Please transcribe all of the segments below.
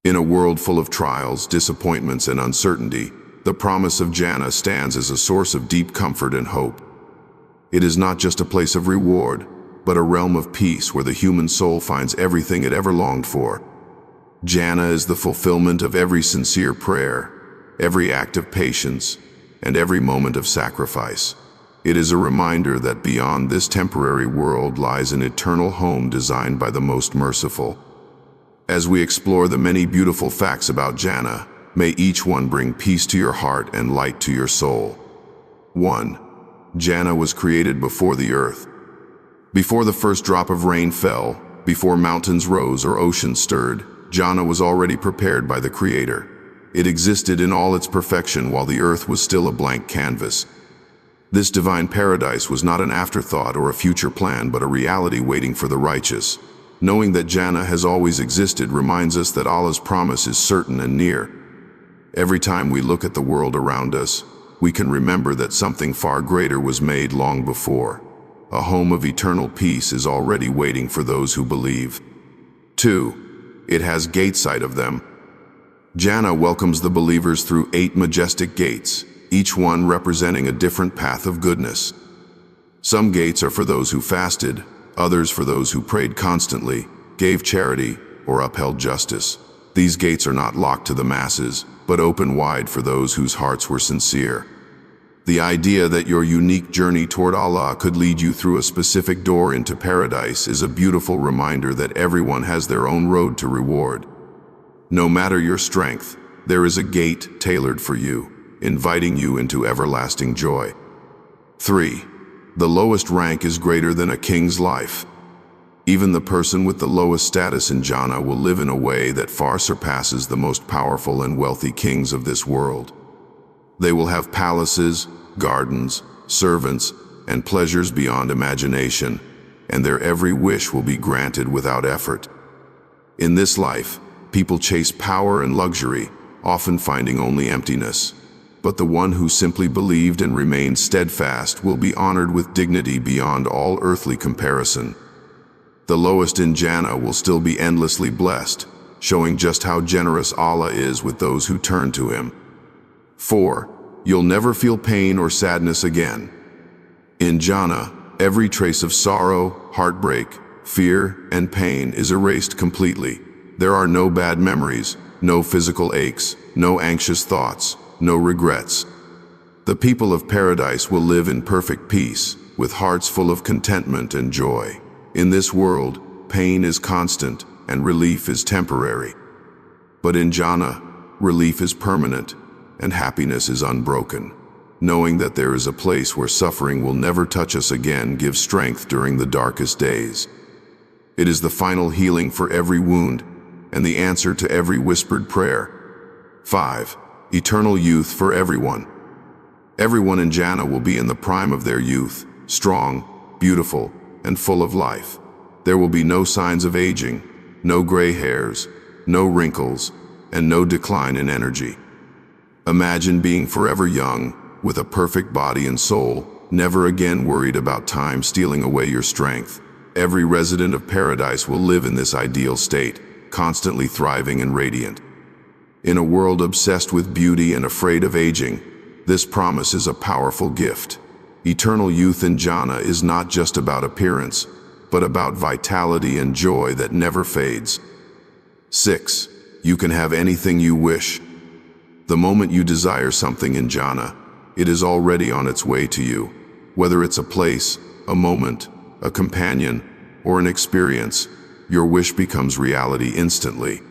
In a world full of trials, disappointments, and uncertainty, the promise of Jannah stands as a source of deep comfort and hope. It is not just a place of reward, but a realm of peace where the human soul finds everything it ever longed for. Jannah is the fulfillment of every sincere prayer, every act of patience, and every moment of sacrifice. It is a reminder that beyond this temporary world lies an eternal home designed by the most merciful. As we explore the many beautiful facts about Jannah, may each one bring peace to your heart and light to your soul. 1. Jannah was created before the earth. Before the first drop of rain fell, before mountains rose or oceans stirred, Jannah was already prepared by the Creator. It existed in all its perfection while the earth was still a blank canvas. This divine paradise was not an afterthought or a future plan, but a reality waiting for the righteous. Knowing that Jannah has always existed reminds us that Allah's promise is certain and near. Every time we look at the world around us, we can remember that something far greater was made long before. A home of eternal peace is already waiting for those who believe. 2. It has gates inside of them. Jannah welcomes the believers through 8 majestic gates, each one representing a different path of goodness. Some gates are for those who fasted, others for those who prayed constantly, gave charity, or upheld justice. These gates are not locked to the masses, but open wide for those whose hearts were sincere. The idea that your unique journey toward Allah could lead you through a specific door into paradise is a beautiful reminder that everyone has their own road to reward. No matter your strength, there is a gate tailored for you, inviting you into everlasting joy. 3. The lowest rank is greater than a king's life. Even the person with the lowest status in Jannah will live in a way that far surpasses the most powerful and wealthy kings of this world. They will have palaces, gardens, servants, and pleasures beyond imagination, and their every wish will be granted without effort. In this life, people chase power and luxury, often finding only emptiness. But the one who simply believed and remained steadfast will be honored with dignity beyond all earthly comparison. The lowest in Jannah will still be endlessly blessed, showing just how generous Allah is with those who turn to Him. 4. You'll never feel pain or sadness again. In Jannah, every trace of sorrow, heartbreak, fear, and pain is erased completely. There are no bad memories, no physical aches, no anxious thoughts, no regrets. The people of paradise will live in perfect peace, with hearts full of contentment and joy. In this world, pain is constant and relief is temporary. But in Jannah, relief is permanent and happiness is unbroken. Knowing that there is a place where suffering will never touch us again gives strength during the darkest days. It is the final healing for every wound and the answer to every whispered prayer. 5. Eternal youth for everyone. Everyone in Jannah will be in the prime of their youth, strong, beautiful, and full of life. There will be no signs of aging, no gray hairs, no wrinkles, and no decline in energy. Imagine being forever young, with a perfect body and soul, never again worried about time stealing away your strength. Every resident of paradise will live in this ideal state, constantly thriving and radiant. In a world obsessed with beauty and afraid of aging, this promise is a powerful gift. Eternal youth in Jannah is not just about appearance, but about vitality and joy that never fades. 6. You can have anything you wish. The moment you desire something in Jannah, it is already on its way to you. Whether it's a place, a moment, a companion, or an experience, your wish becomes reality instantly.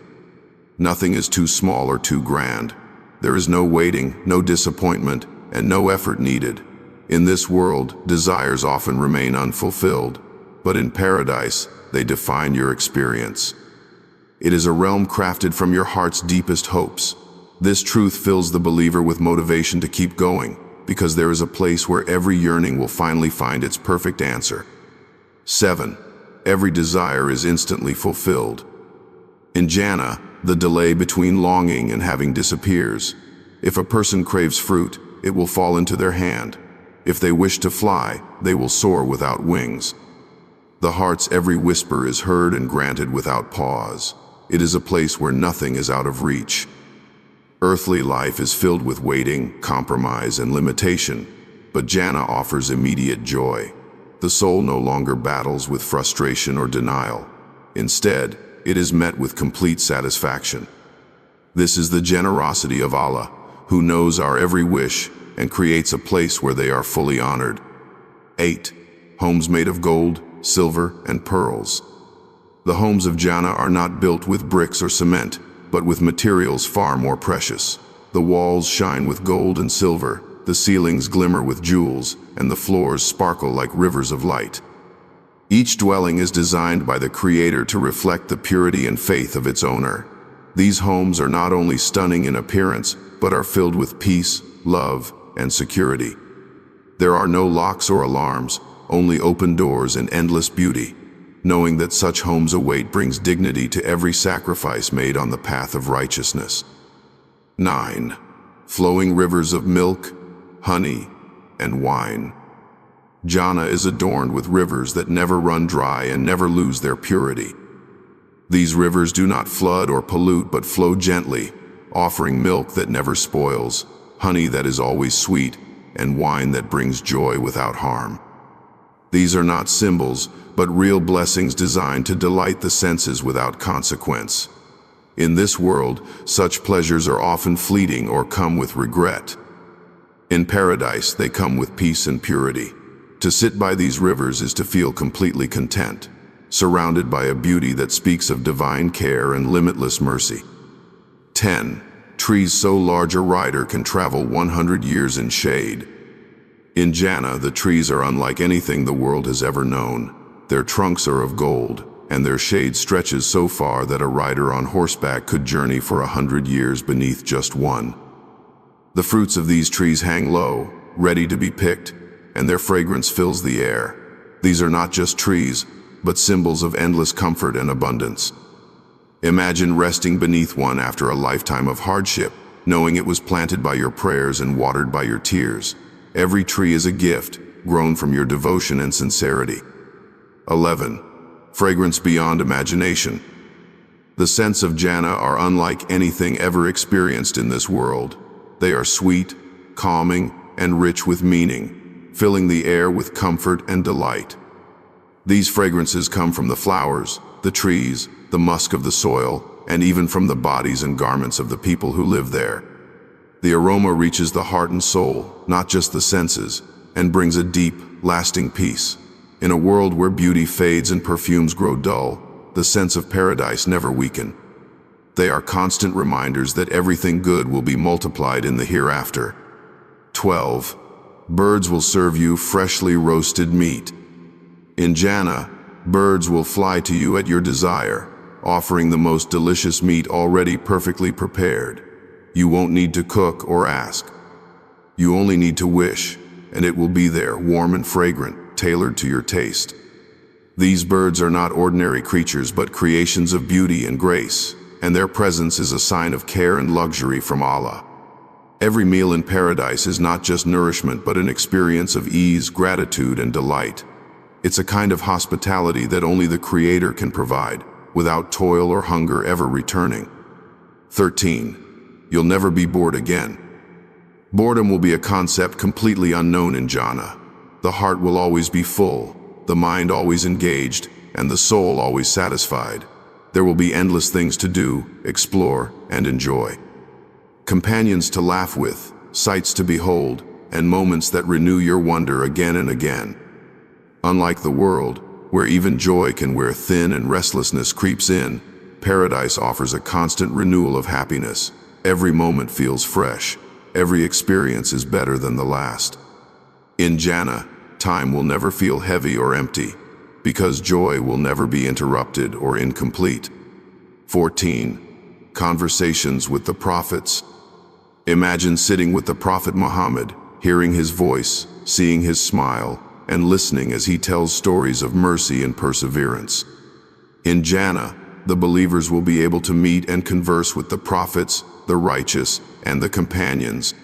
Nothing is too small or too grand. There is no waiting, no disappointment, and no effort needed. In this world, desires often remain unfulfilled, but in paradise, they define your experience. It is a realm crafted from your heart's deepest hopes. This truth fills the believer with motivation to keep going, because there is a place where every yearning will finally find its perfect answer. 7. Every desire is instantly fulfilled. In Jannah, the delay between longing and having disappears. If a person craves fruit, it will fall into their hand. If they wish to fly, they will soar without wings. The heart's every whisper is heard and granted without pause. It is a place where nothing is out of reach. Earthly life is filled with waiting, compromise, and limitation, but Jannah offers immediate joy. The soul no longer battles with frustration or denial. Instead, it is met with complete satisfaction. This is the generosity of Allah, who knows our every wish and creates a place where they are fully honored. 8. Homes made of gold, silver, and pearls. The homes of Jannah are not built with bricks or cement, but with materials far more precious. The walls shine with gold and silver, the ceilings glimmer with jewels, and the floors sparkle like rivers of light. Each dwelling is designed by the Creator to reflect the purity and faith of its owner. These homes are not only stunning in appearance, but are filled with peace, love, and security. There are no locks or alarms, only open doors and endless beauty. Knowing that such homes await brings dignity to every sacrifice made on the path of righteousness. 9. Flowing rivers of milk, honey, and wine. Jannah is adorned with rivers that never run dry and never lose their purity. These rivers do not flood or pollute but flow gently, offering milk that never spoils, honey that is always sweet, and wine that brings joy without harm. These are not symbols, but real blessings designed to delight the senses without consequence. In this world, such pleasures are often fleeting or come with regret. In paradise, they come with peace and purity. To sit by these rivers is to feel completely content, surrounded by a beauty that speaks of divine care and limitless mercy. 10. Trees so large a rider can travel 100 years in shade. In Jannah, the trees are unlike anything the world has ever known. Their trunks are of gold, and their shade stretches so far that a rider on horseback could journey for 100 years beneath just one. The fruits of these trees hang low, ready to be picked, and their fragrance fills the air. These are not just trees, but symbols of endless comfort and abundance. Imagine resting beneath one after a lifetime of hardship, knowing it was planted by your prayers and watered by your tears. Every tree is a gift, grown from your devotion and sincerity. 11. Fragrance beyond imagination. The scents of Jannah are unlike anything ever experienced in this world. They are sweet, calming, and rich with meaning, filling the air with comfort and delight. These fragrances come from the flowers, the trees, the musk of the soil, and even from the bodies and garments of the people who live there. The aroma reaches the heart and soul, not just the senses, and brings a deep, lasting peace. In a world where beauty fades and perfumes grow dull, the scents of paradise never weaken. They are constant reminders that everything good will be multiplied in the hereafter. 12. Birds will serve you freshly roasted meat. In Jannah, birds will fly to you at your desire, offering the most delicious meat already perfectly prepared. You won't need to cook or ask. You only need to wish, and it will be there, warm and fragrant, tailored to your taste. These birds are not ordinary creatures but creations of beauty and grace, and their presence is a sign of care and luxury from Allah. Every meal in paradise is not just nourishment but an experience of ease, gratitude, and delight. It's a kind of hospitality that only the Creator can provide, without toil or hunger ever returning. 13. You'll never be bored again. Boredom will be a concept completely unknown in Jannah. The heart will always be full, the mind always engaged, and the soul always satisfied. There will be endless things to do, explore, and enjoy. Companions to laugh with, sights to behold, and moments that renew your wonder again and again. Unlike the world, where even joy can wear thin and restlessness creeps in, paradise offers a constant renewal of happiness. Every moment feels fresh. Every experience is better than the last. In Jannah, time will never feel heavy or empty, because joy will never be interrupted or incomplete. 14. Conversations with the prophets. Imagine sitting with the Prophet Muhammad, hearing his voice, seeing his smile, and listening as he tells stories of mercy and perseverance. In Jannah, the believers will be able to meet and converse with the prophets, the righteous, and the companions.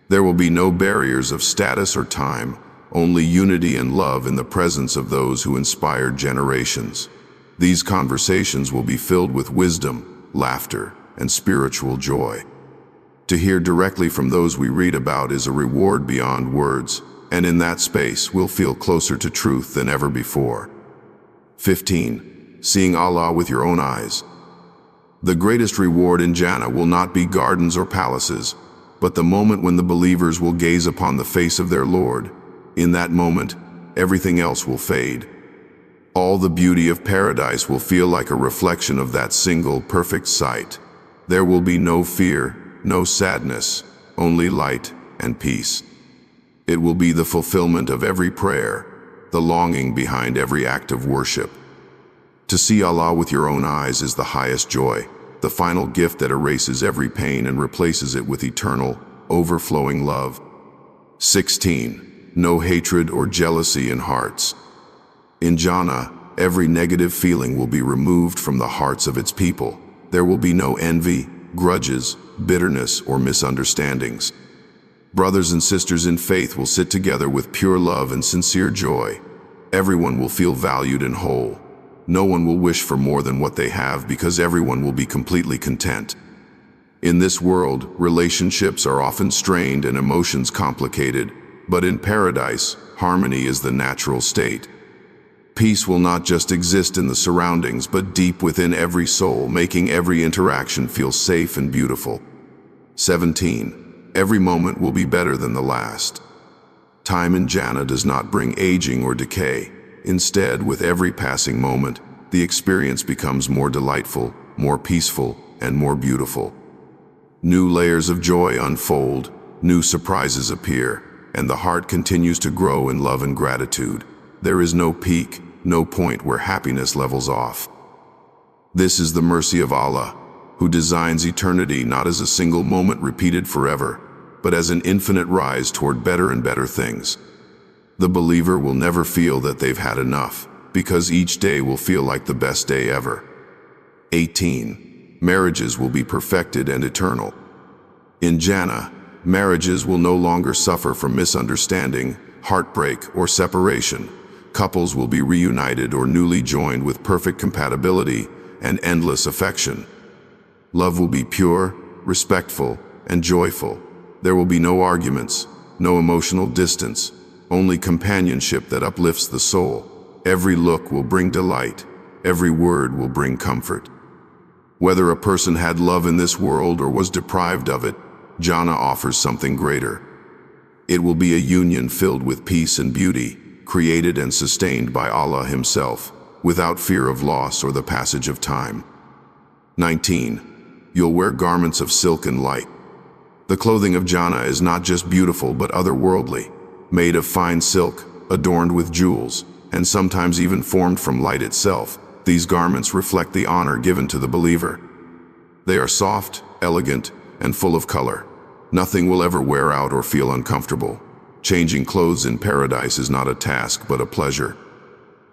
There will be no barriers of status or time, only unity and love in the presence of those who inspired generations. These conversations will be filled with wisdom, laughter, and spiritual joy. To hear directly from those we read about is a reward beyond words, and in that space we'll feel closer to truth than ever before. 15. Seeing Allah with your own eyes. The greatest reward in Jannah will not be gardens or palaces, but the moment when the believers will gaze upon the face of their Lord. In that moment, everything else will fade. All the beauty of paradise will feel like a reflection of that single perfect sight. There will be no fear, no sadness, only light and peace. It will be the fulfillment of every prayer, the longing behind every act of worship. To see Allah with your own eyes is the highest joy, the final gift that erases every pain and replaces it with eternal, overflowing love. 16. No hatred or jealousy in hearts. In Jannah, every negative feeling will be removed from the hearts of its people. There will be no envy, grudges, bitterness, or misunderstandings. Brothers and sisters in faith will sit together with pure love and sincere joy. Everyone will feel valued and whole. No one will wish for more than what they have because everyone will be completely content. In this world, relationships are often strained and emotions complicated, but in paradise, harmony is the natural state. Peace will not just exist in the surroundings, but deep within every soul, making every interaction feel safe and beautiful. 17. Every moment will be better than the last. Time in Jannah does not bring aging or decay. Instead, with every passing moment, the experience becomes more delightful, more peaceful, and more beautiful. New layers of joy unfold, new surprises appear, and the heart continues to grow in love and gratitude. There is no peak, no point where happiness levels off. This is the mercy of Allah, who designs eternity not as a single moment repeated forever, but as an infinite rise toward better and better things. The believer will never feel that they've had enough, because each day will feel like the best day ever. 18. Marriages will be perfected and eternal. In Jannah, marriages will no longer suffer from misunderstanding, heartbreak, or separation. Couples will be reunited or newly joined with perfect compatibility and endless affection. Love will be pure, respectful, and joyful. There will be no arguments, no emotional distance, only companionship that uplifts the soul. Every look will bring delight, every word will bring comfort. Whether a person had love in this world or was deprived of it, Jannah offers something greater. It will be a union filled with peace and beauty, created and sustained by Allah Himself, without fear of loss or the passage of time. 19. You'll wear garments of silk and light. The clothing of Jannah is not just beautiful but otherworldly, made of fine silk, adorned with jewels, and sometimes even formed from light itself. These garments reflect the honor given to the believer. They are soft, elegant, and full of color. Nothing will ever wear out or feel uncomfortable. Changing clothes in paradise is not a task but a pleasure.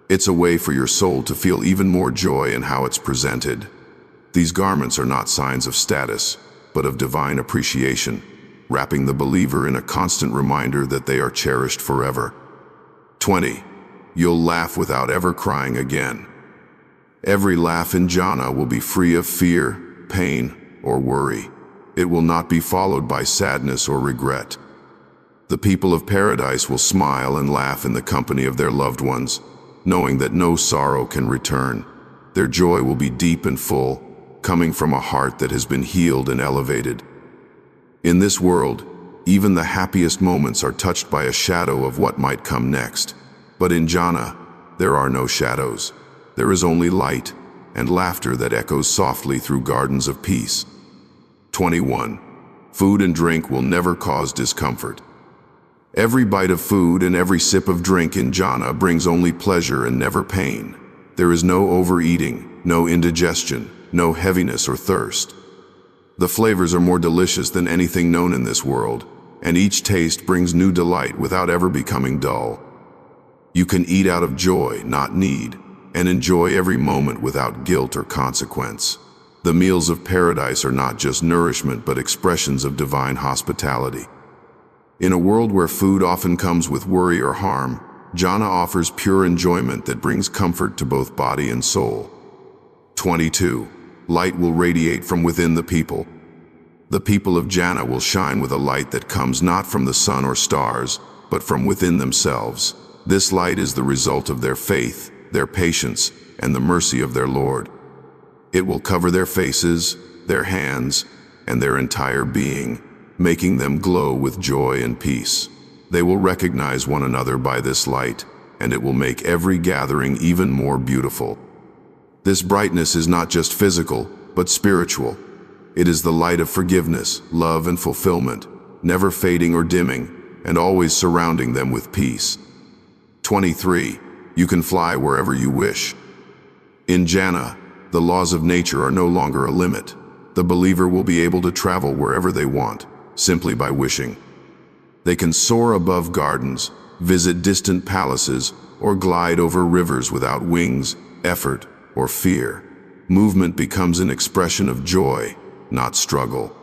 It's a way for your soul to feel even more joy in how it's presented. These garments are not signs of status, but of divine appreciation, wrapping the believer in a constant reminder that they are cherished forever. 20. You'll laugh without ever crying again. Every laugh in Jannah will be free of fear, pain, or worry. It will not be followed by sadness or regret. The people of paradise will smile and laugh in the company of their loved ones, knowing that no sorrow can return. Their joy will be deep and full, coming from a heart that has been healed and elevated. In this world, even the happiest moments are touched by a shadow of what might come next. But in Jannah, there are no shadows. There is only light and laughter that echoes softly through gardens of peace. 21. Food and drink will never cause discomfort. Every bite of food and every sip of drink in Jannah brings only pleasure and never pain. There is no overeating, no indigestion, no heaviness or thirst. The flavors are more delicious than anything known in this world, and each taste brings new delight without ever becoming dull. You can eat out of joy, not need, and enjoy every moment without guilt or consequence. The meals of paradise are not just nourishment but expressions of divine hospitality. In a world where food often comes with worry or harm, Jannah offers pure enjoyment that brings comfort to both body and soul. 22. Light will radiate from within the people. The people of Jannah will shine with a light that comes not from the sun or stars, but from within themselves. This light is the result of their faith, their patience, and the mercy of their Lord. It will cover their faces, their hands, and their entire being, making them glow with joy and peace. They will recognize one another by this light, and it will make every gathering even more beautiful. This brightness is not just physical, but spiritual. It is the light of forgiveness, love, and fulfillment, never fading or dimming, and always surrounding them with peace. 23. You can fly wherever you wish. In Jannah, the laws of nature are no longer a limit. The believer will be able to travel wherever they want, simply by wishing. They can soar above gardens, visit distant palaces, or glide over rivers without wings, effort, or fear. Movement becomes an expression of joy, not struggle.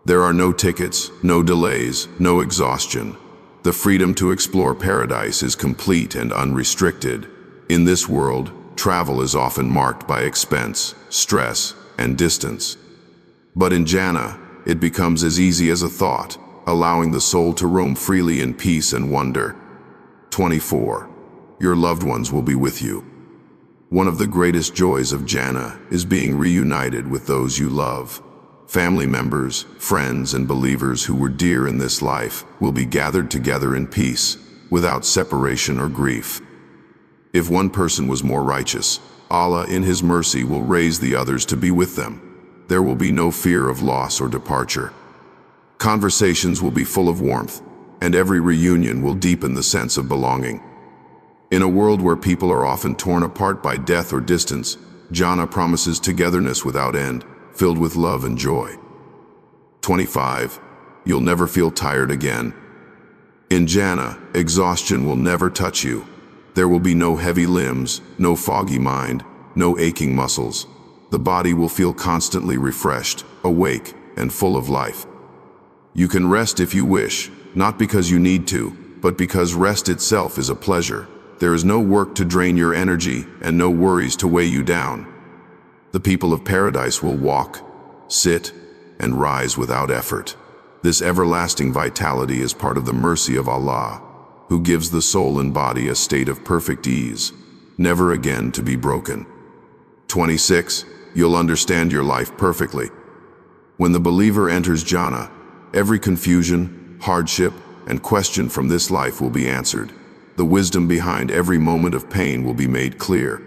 There are no tickets, no delays, no exhaustion. The freedom to explore paradise is complete and unrestricted. In this world, travel is often marked by expense, stress, and distance. But in Jannah, it becomes as easy as a thought, allowing the soul to roam freely in peace and wonder. 24. Your loved ones will be with you. One of the greatest joys of Jannah is being reunited with those you love. Family members, friends, and believers who were dear in this life will be gathered together in peace, without separation or grief. If one person was more righteous, Allah in His mercy will raise the others to be with them. There will be no fear of loss or departure. Conversations will be full of warmth, and every reunion will deepen the sense of belonging. In a world where people are often torn apart by death or distance, Jannah promises togetherness without end, filled with love and joy. 25. You'll never feel tired again. In Jannah, exhaustion will never touch you. There will be no heavy limbs, no foggy mind, no aching muscles. The body will feel constantly refreshed, awake, and full of life. You can rest if you wish, not because you need to, but because rest itself is a pleasure. There is no work to drain your energy and no worries to weigh you down. The people of paradise will walk, sit, and rise without effort. This everlasting vitality is part of the mercy of Allah, who gives the soul and body a state of perfect ease, never again to be broken. 26. You'll understand your life perfectly. When the believer enters Jannah, every confusion, hardship, and question from this life will be answered. The wisdom behind every moment of pain will be made clear.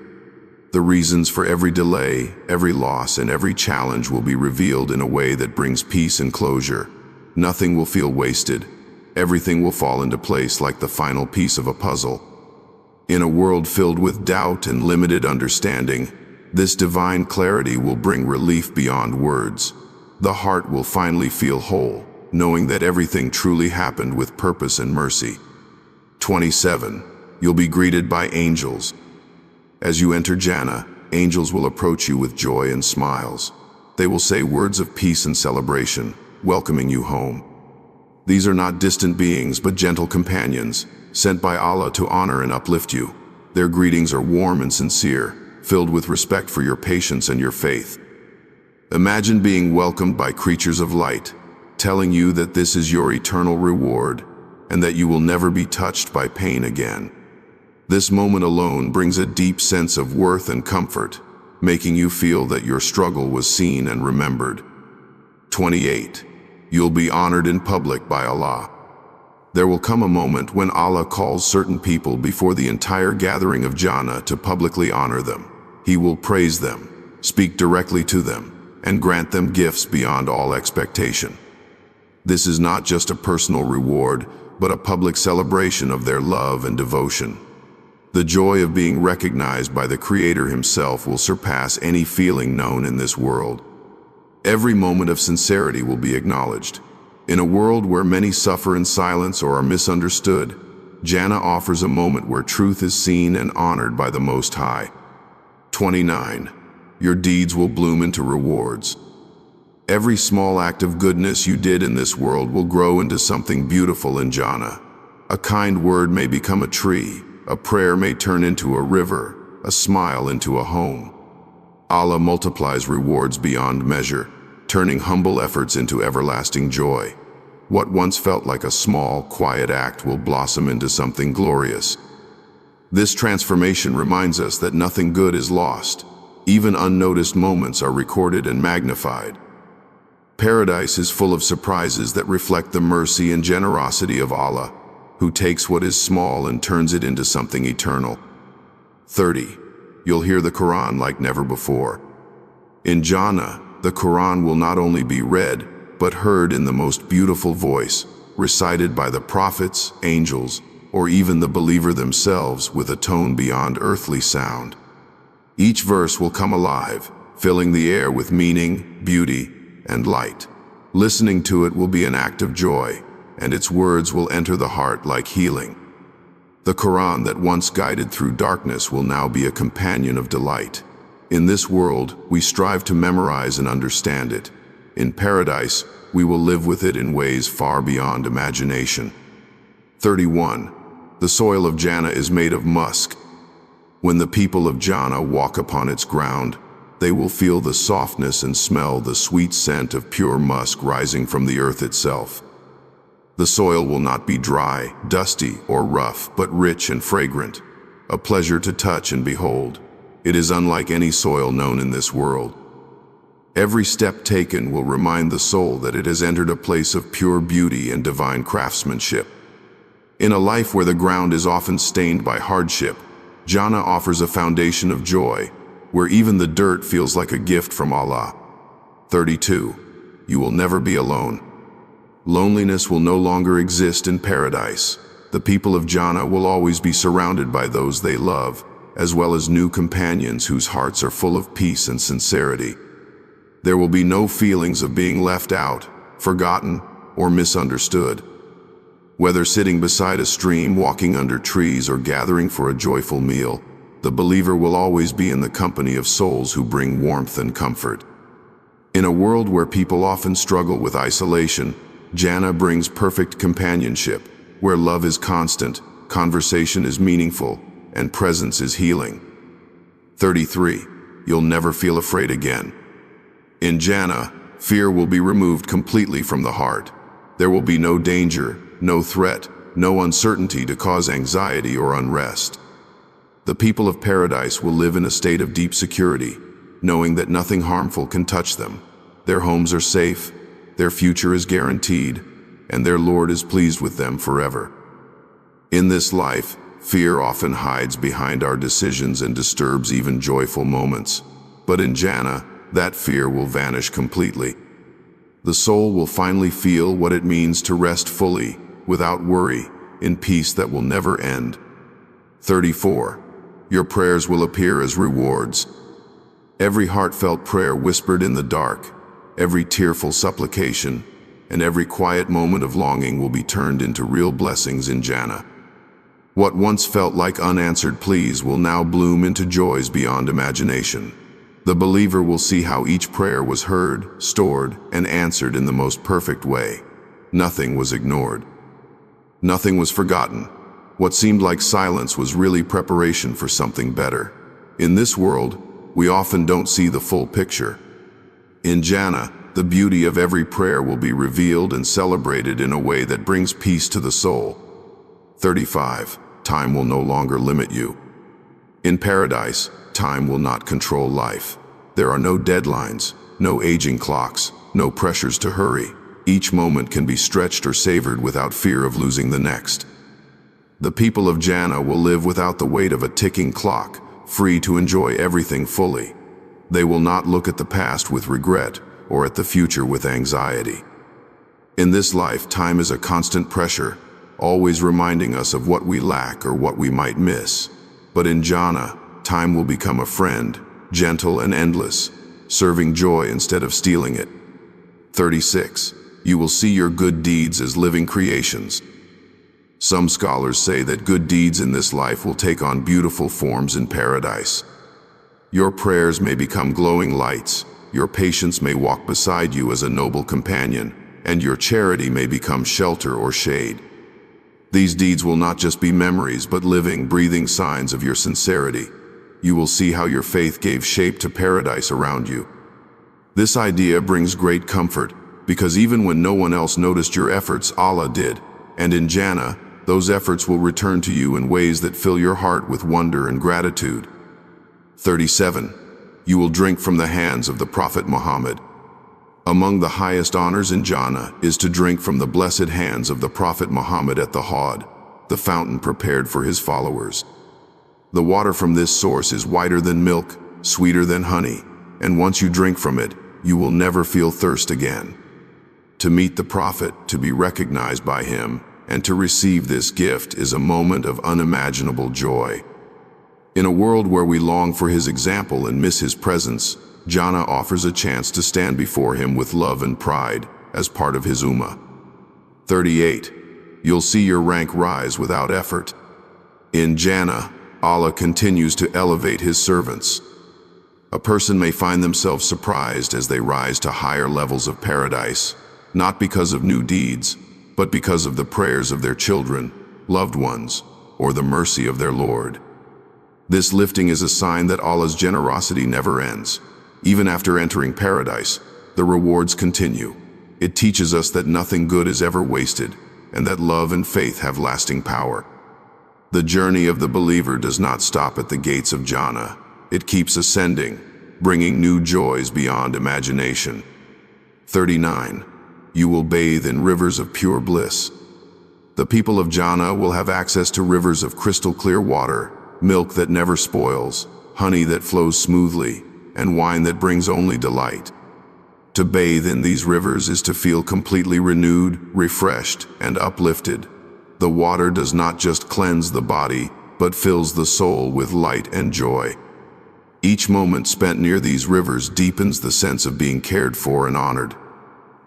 The reasons for every delay, every loss, and every challenge will be revealed in a way that brings peace and closure. Nothing will feel wasted. Everything will fall into place like the final piece of a puzzle. In a world filled with doubt and limited understanding, this divine clarity will bring relief beyond words. The heart will finally feel whole, knowing that everything truly happened with purpose and mercy. 27. You'll be greeted by angels. As you enter Jannah, angels will approach you with joy and smiles. They will say words of peace and celebration, welcoming you home. These are not distant beings, but gentle companions, sent by Allah to honor and uplift you. Their greetings are warm and sincere, filled with respect for your patience and your faith. Imagine being welcomed by creatures of light, telling you that this is your eternal reward, and that you will never be touched by pain again. This moment alone brings a deep sense of worth and comfort, making you feel that your struggle was seen and remembered. 28. You'll be honored in public by Allah. There will come a moment when Allah calls certain people before the entire gathering of Jannah to publicly honor them. He will praise them, speak directly to them, and grant them gifts beyond all expectation. This is not just a personal reward, but a public celebration of their love and devotion. The joy of being recognized by the Creator Himself will surpass any feeling known in this world. Every moment of sincerity will be acknowledged. In a world where many suffer in silence or are misunderstood, Jannah offers a moment where truth is seen and honored by the Most High. 29. Your deeds will bloom into rewards. Every small act of goodness you did in this world will grow into something beautiful in Jannah. A kind word may become a tree, a prayer may turn into a river, a smile into a home. Allah multiplies rewards beyond measure, turning humble efforts into everlasting joy. What once felt like a small, quiet act will blossom into something glorious. This transformation reminds us that nothing good is lost. Even unnoticed moments are recorded and magnified. Paradise is full of surprises that reflect the mercy and generosity of Allah, who takes what is small and turns it into something eternal. 30. You'll hear the Quran like never before. In Jannah, the Quran will not only be read, but heard in the most beautiful voice, recited by the prophets, angels, or even the believer themselves with a tone beyond earthly sound. Each verse will come alive, filling the air with meaning, beauty, and light. Listening to it will be an act of joy, and its words will enter the heart like healing. The Quran that once guided through darkness will now be a companion of delight. In this world, we strive to memorize and understand it. In paradise, we will live with it in ways far beyond imagination. 31. The soil of Jannah is made of musk. When the people of Jannah walk upon its ground, they will feel the softness and smell the sweet scent of pure musk rising from the earth itself. The soil will not be dry, dusty, or rough, but rich and fragrant, a pleasure to touch and behold. It is unlike any soil known in this world. Every step taken will remind the soul that it has entered a place of pure beauty and divine craftsmanship. In a life where the ground is often stained by hardship, Jannah offers a foundation of joy, where even the dirt feels like a gift from Allah. 32. You will never be alone. Loneliness will no longer exist in paradise. The people of Jannah will always be surrounded by those they love, as well as new companions whose hearts are full of peace and sincerity. There will be no feelings of being left out, forgotten, or misunderstood. Whether sitting beside a stream, walking under trees, or gathering for a joyful meal, the believer will always be in the company of souls who bring warmth and comfort. In a world where people often struggle with isolation, Jannah brings perfect companionship, where love is constant, conversation is meaningful, and presence is healing. 33. You'll never feel afraid again. In Jannah, fear will be removed completely from the heart. There will be no danger, no threat, no uncertainty to cause anxiety or unrest. The people of paradise will live in a state of deep security, knowing that nothing harmful can touch them. Their homes are safe, their future is guaranteed, and their Lord is pleased with them forever. In this life, fear often hides behind our decisions and disturbs even joyful moments. But in Jannah, that fear will vanish completely. The soul will finally feel what it means to rest fully, without worry, in peace that will never end. 34. Your prayers will appear as rewards. Every heartfelt prayer whispered in the dark, every tearful supplication, and every quiet moment of longing will be turned into real blessings in Jannah. What once felt like unanswered pleas will now bloom into joys beyond imagination. The believer will see how each prayer was heard, stored, and answered in the most perfect way. Nothing was ignored. Nothing was forgotten. What seemed like silence was really preparation for something better. In this world, we often don't see the full picture. In Jannah, the beauty of every prayer will be revealed and celebrated in a way that brings peace to the soul. 35. Time will no longer limit you. In paradise, time will not control life. There are no deadlines, no aging clocks, no pressures to hurry. Each moment can be stretched or savored without fear of losing the next. The people of Jannah will live without the weight of a ticking clock, free to enjoy everything fully. They will not look at the past with regret or at the future with anxiety. In this life, time is a constant pressure, always reminding us of what we lack or what we might miss. But in Jannah, time will become a friend, gentle and endless, serving joy instead of stealing it. 36. You will see your good deeds as living creations. Some scholars say that good deeds in this life will take on beautiful forms in paradise. Your prayers may become glowing lights, your patience may walk beside you as a noble companion, and your charity may become shelter or shade. These deeds will not just be memories, but living, breathing signs of your sincerity. you will see how your faith gave shape to paradise around you. This idea brings great comfort, because even when no one else noticed your efforts, Allah did, and in Jannah, those efforts will return to you in ways that fill your heart with wonder and gratitude. 37. You will drink from the hands of the Prophet Muhammad. Among the highest honors in Jannah is to drink from the blessed hands of the Prophet Muhammad at the Hawd, the fountain prepared for his followers. The water from this source is whiter than milk, sweeter than honey, and once you drink from it, you will never feel thirst again. To meet the Prophet, to be recognized by him, and to receive this gift is a moment of unimaginable joy. In a world where we long for his example and miss his presence, Jannah offers a chance to stand before him with love and pride as part of his ummah. 38. You'll see your rank rise without effort. In Jannah, Allah continues to elevate his servants. A person may find themselves surprised as they rise to higher levels of paradise, not because of new deeds, but because of the prayers of their children, loved ones, or the mercy of their Lord. This lifting is a sign that Allah's generosity never ends. Even after entering paradise, the rewards continue. It teaches us that nothing good is ever wasted, and that love and faith have lasting power. The journey of the believer does not stop at the gates of Jannah. It keeps ascending, bringing new joys beyond imagination. 39. You will bathe in rivers of pure bliss. The people of Jannah will have access to rivers of crystal clear water, milk that never spoils, honey that flows smoothly, and wine that brings only delight. To bathe in these rivers is to feel completely renewed, refreshed, and uplifted. The water does not just cleanse the body, but fills the soul with light and joy. Each moment spent near these rivers deepens the sense of being cared for and honored.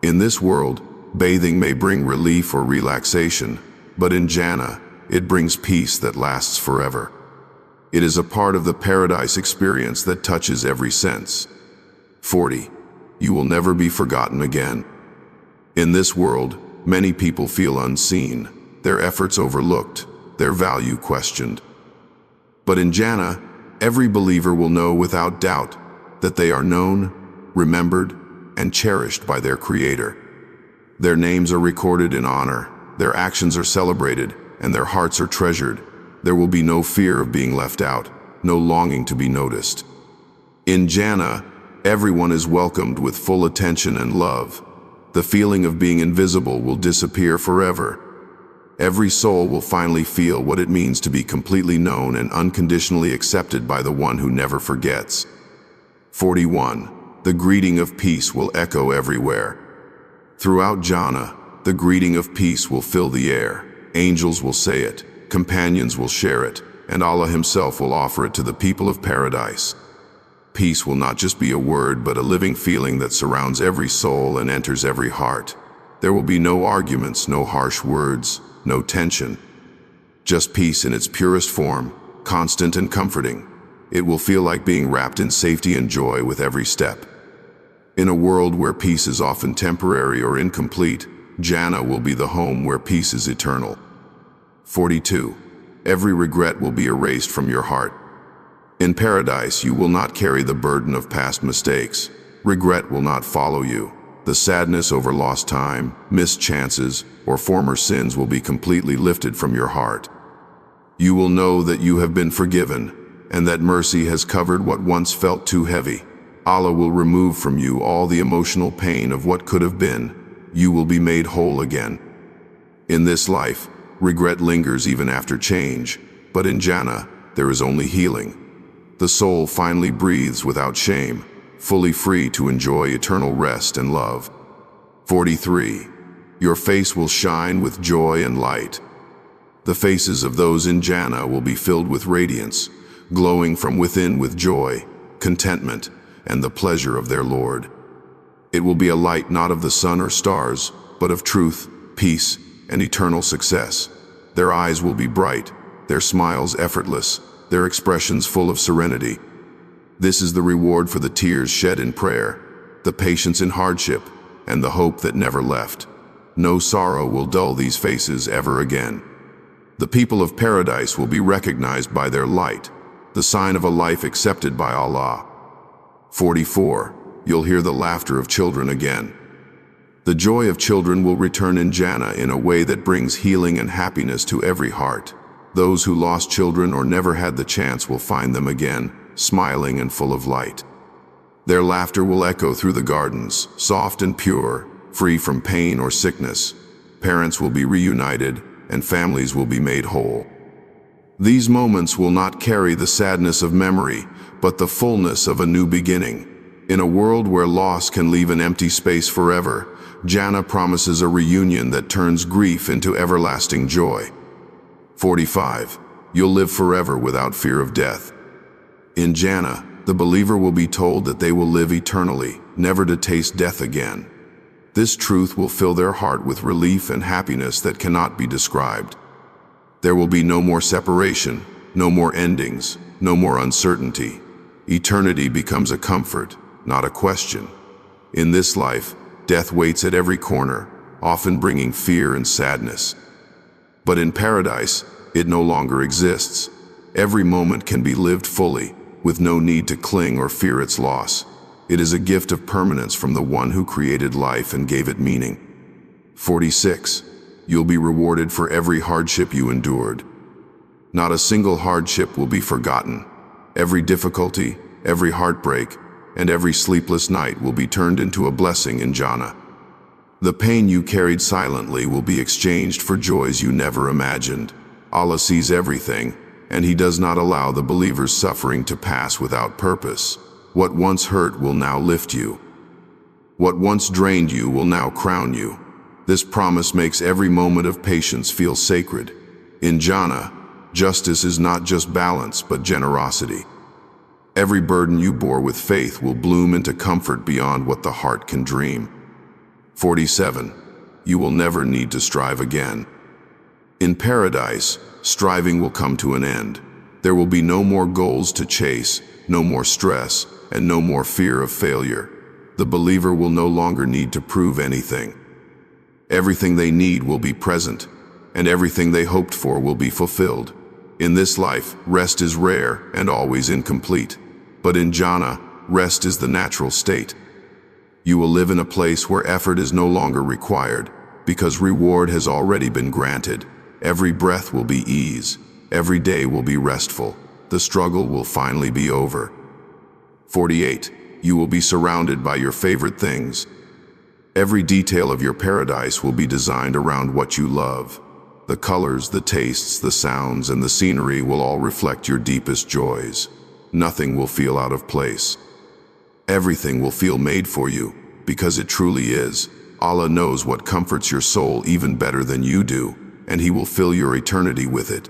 In this world, bathing may bring relief or relaxation, but in Jannah, it brings peace that lasts forever. It is a part of the paradise experience that touches every sense. 40. You will never be forgotten again. In this world, many people feel unseen, their efforts overlooked, their value questioned. But in Jannah, every believer will know without doubt that they are known, remembered, and cherished by their Creator. Their names are recorded in honor, their actions are celebrated, and their hearts are treasured. There will be no fear of being left out, no longing to be noticed. In Jannah, everyone is welcomed with full attention and love. The feeling of being invisible will disappear forever. Every soul will finally feel what it means to be completely known and unconditionally accepted by the one who never forgets. 41. The greeting of peace will echo everywhere. Throughout Jannah, the greeting of peace will fill the air. Angels will say it, companions will share it, and Allah himself will offer it to the people of paradise. Peace will not just be a word, but a living feeling that surrounds every soul and enters every heart. There will be no arguments, no harsh words, no tension. Just peace in its purest form, constant and comforting. It will feel like being wrapped in safety and joy with every step. In a world where peace is often temporary or incomplete, Jannah will be the home where peace is eternal. 42. Every regret will be erased from your heart. In paradise, you will not carry the burden of past mistakes. Regret will not follow you. The sadness over lost time, missed chances, or former sins will be completely lifted from your heart. You will know that you have been forgiven, and that mercy has covered what once felt too heavy. Allah will remove from you all the emotional pain of what could have been. You will be made whole again. In this life, regret lingers even after change, but in Jannah, there is only healing. The soul finally breathes without shame, fully free to enjoy eternal rest and love. 43. Your face will shine with joy and light. The faces of those in Jannah will be filled with radiance, glowing from within with joy, contentment, and the pleasure of their Lord. It will be a light not of the sun or stars, but of truth, peace, and eternal success. Their eyes will be bright, their smiles effortless, their expressions full of serenity. This is the reward for the tears shed in prayer, the patience in hardship, and the hope that never left. No sorrow will dull these faces ever again. The people of paradise will be recognized by their light, the sign of a life accepted by Allah. 44. You'll hear the laughter of children again. The joy of children will return in Jannah in a way that brings healing and happiness to every heart. Those who lost children or never had the chance will find them again, smiling and full of light. Their laughter will echo through the gardens, soft and pure, free from pain or sickness. Parents will be reunited, and families will be made whole. These moments will not carry the sadness of memory, but the fullness of a new beginning. In a world where loss can leave an empty space forever, Jannah promises a reunion that turns grief into everlasting joy. 45. You'll live forever without fear of death. In Jannah, the believer will be told that they will live eternally, never to taste death again. This truth will fill their heart with relief and happiness that cannot be described. There will be no more separation, no more endings, no more uncertainty. Eternity becomes a comfort, not a question. In this life, death waits at every corner, often bringing fear and sadness. But in paradise, it no longer exists. Every moment can be lived fully, with no need to cling or fear its loss. It is a gift of permanence from the one who created life and gave it meaning. 46. You'll be rewarded for every hardship you endured. Not a single hardship will be forgotten. Every difficulty, every heartbreak, and every sleepless night will be turned into a blessing in Jannah. The pain you carried silently will be exchanged for joys you never imagined. Allah sees everything, and He does not allow the believer's suffering to pass without purpose. What once hurt will now lift you. What once drained you will now crown you. This promise makes every moment of patience feel sacred. In Jannah, justice is not just balance, but generosity. Every burden you bore with faith will bloom into comfort beyond what the heart can dream. 47. You will never need to strive again. In paradise, striving will come to an end. There will be no more goals to chase, no more stress, and no more fear of failure. The believer will no longer need to prove anything. Everything they need will be present, and everything they hoped for will be fulfilled. In this life, rest is rare and always incomplete. But in Jannah, rest is the natural state. You will live in a place where effort is no longer required, because reward has already been granted. Every breath will be ease. Every day will be restful. The struggle will finally be over. 48. You will be surrounded by your favorite things. Every detail of your paradise will be designed around what you love. The colors, the tastes, the sounds, and the scenery will all reflect your deepest joys. Nothing will feel out of place. Everything will feel made for you, because it truly is. Allah knows what comforts your soul even better than you do, and He will fill your eternity with it.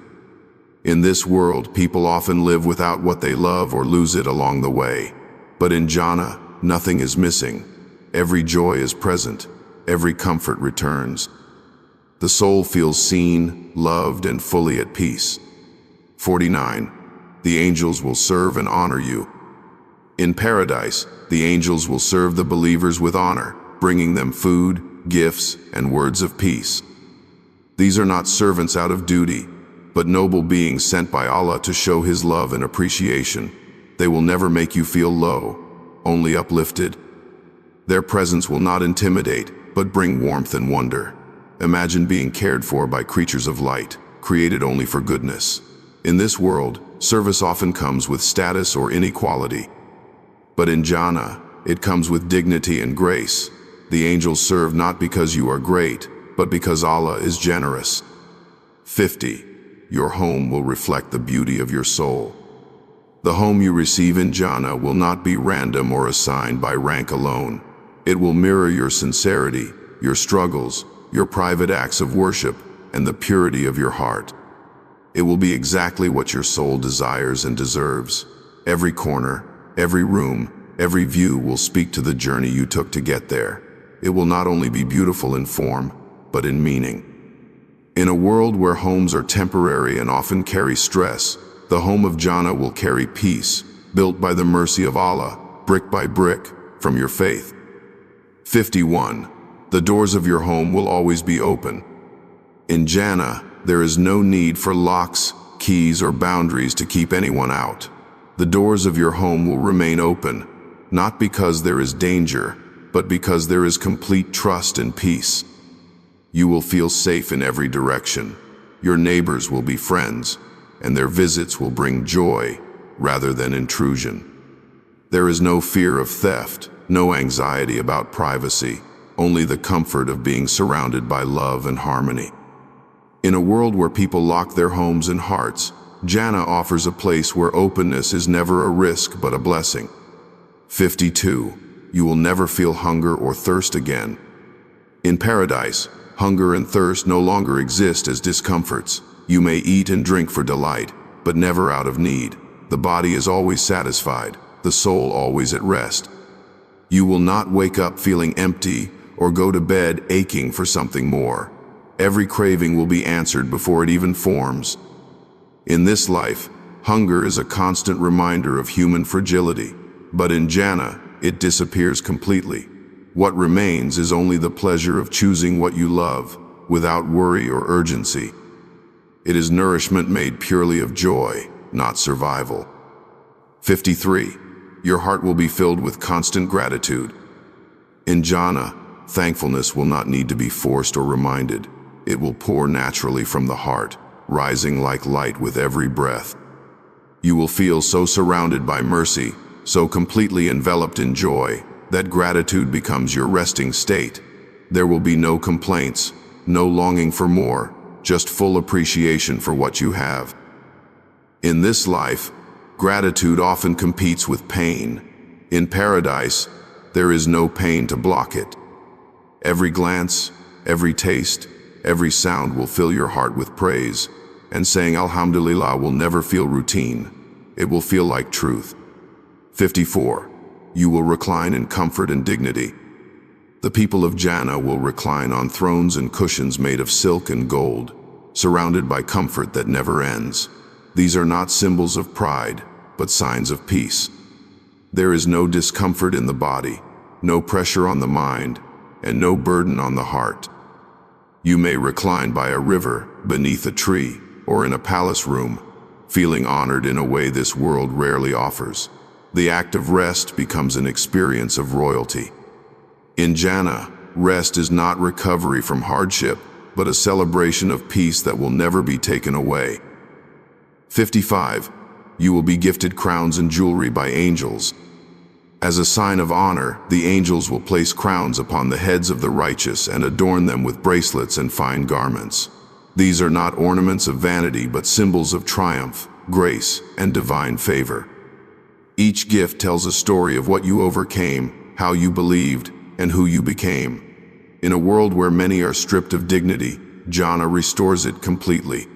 In this world, people often live without what they love or lose it along the way. But in Jannah, nothing is missing. Every joy is present. Every comfort returns. The soul feels seen, loved, and fully at peace. 49. The angels will serve and honor you. In paradise, the angels will serve the believers with honor, bringing them food, gifts, and words of peace. These are not servants out of duty, but noble beings sent by Allah to show His love and appreciation. They will never make you feel low, only uplifted. Their presence will not intimidate, but bring warmth and wonder. Imagine being cared for by creatures of light, created only for goodness. In this world, service often comes with status or inequality. But in Jannah, it comes with dignity and grace. The angels serve not because you are great, but because Allah is generous. 50. Your home will reflect the beauty of your soul. The home you receive in Jannah will not be random or assigned by rank alone. It will mirror your sincerity, your struggles, your private acts of worship, and the purity of your heart. It will be exactly what your soul desires and deserves. Every corner, every room, every view will speak to the journey you took to get there. It will not only be beautiful in form, but in meaning. In a world where homes are temporary and often carry stress, the home of Jannah will carry peace, built by the mercy of Allah, brick by brick, from your faith. 51. The doors of your home will always be open. In Jannah, there is no need for locks, keys, or boundaries to keep anyone out. The doors of your home will remain open, not because there is danger, but because there is complete trust and peace. You will feel safe in every direction. Your neighbors will be friends, and their visits will bring joy rather than intrusion. There is no fear of theft, no anxiety about privacy, only the comfort of being surrounded by love and harmony. In a world where people lock their homes and hearts, Jannah offers a place where openness is never a risk but a blessing. 52. You will never feel hunger or thirst again. In paradise, hunger and thirst no longer exist as discomforts. You may eat and drink for delight, but never out of need. The body is always satisfied, the soul always at rest. You will not wake up feeling empty or go to bed aching for something more. Every craving will be answered before it even forms. In this life, hunger is a constant reminder of human fragility, but in Jannah, it disappears completely. What remains is only the pleasure of choosing what you love, without worry or urgency. It is nourishment made purely of joy, not survival. 53. Your heart will be filled with constant gratitude. In Jannah, thankfulness will not need to be forced or reminded. It will pour naturally from the heart, rising like light with every breath. You will feel so surrounded by mercy, so completely enveloped in joy, that gratitude becomes your resting state. There will be no complaints, no longing for more, just full appreciation for what you have. In this life, gratitude often competes with pain. In paradise, there is no pain to block it. Every glance, every taste, every sound will fill your heart with praise, and saying Alhamdulillah will never feel routine. It will feel like truth. 54. You will recline in comfort and dignity. The people of Jannah will recline on thrones and cushions made of silk and gold, surrounded by comfort that never ends. These are not symbols of pride, but signs of peace. There is no discomfort in the body, no pressure on the mind, and no burden on the heart. You may recline by a river, beneath a tree, or in a palace room, feeling honored in a way this world rarely offers. The act of rest becomes an experience of royalty. In Jannah, rest is not recovery from hardship, but a celebration of peace that will never be taken away. 55. You will be gifted crowns and jewelry by angels. As a sign of honor, the angels will place crowns upon the heads of the righteous and adorn them with bracelets and fine garments. These are not ornaments of vanity, but symbols of triumph, grace, and divine favor. Each gift tells a story of what you overcame, how you believed, and who you became. In a world where many are stripped of dignity, Jannah restores it completely.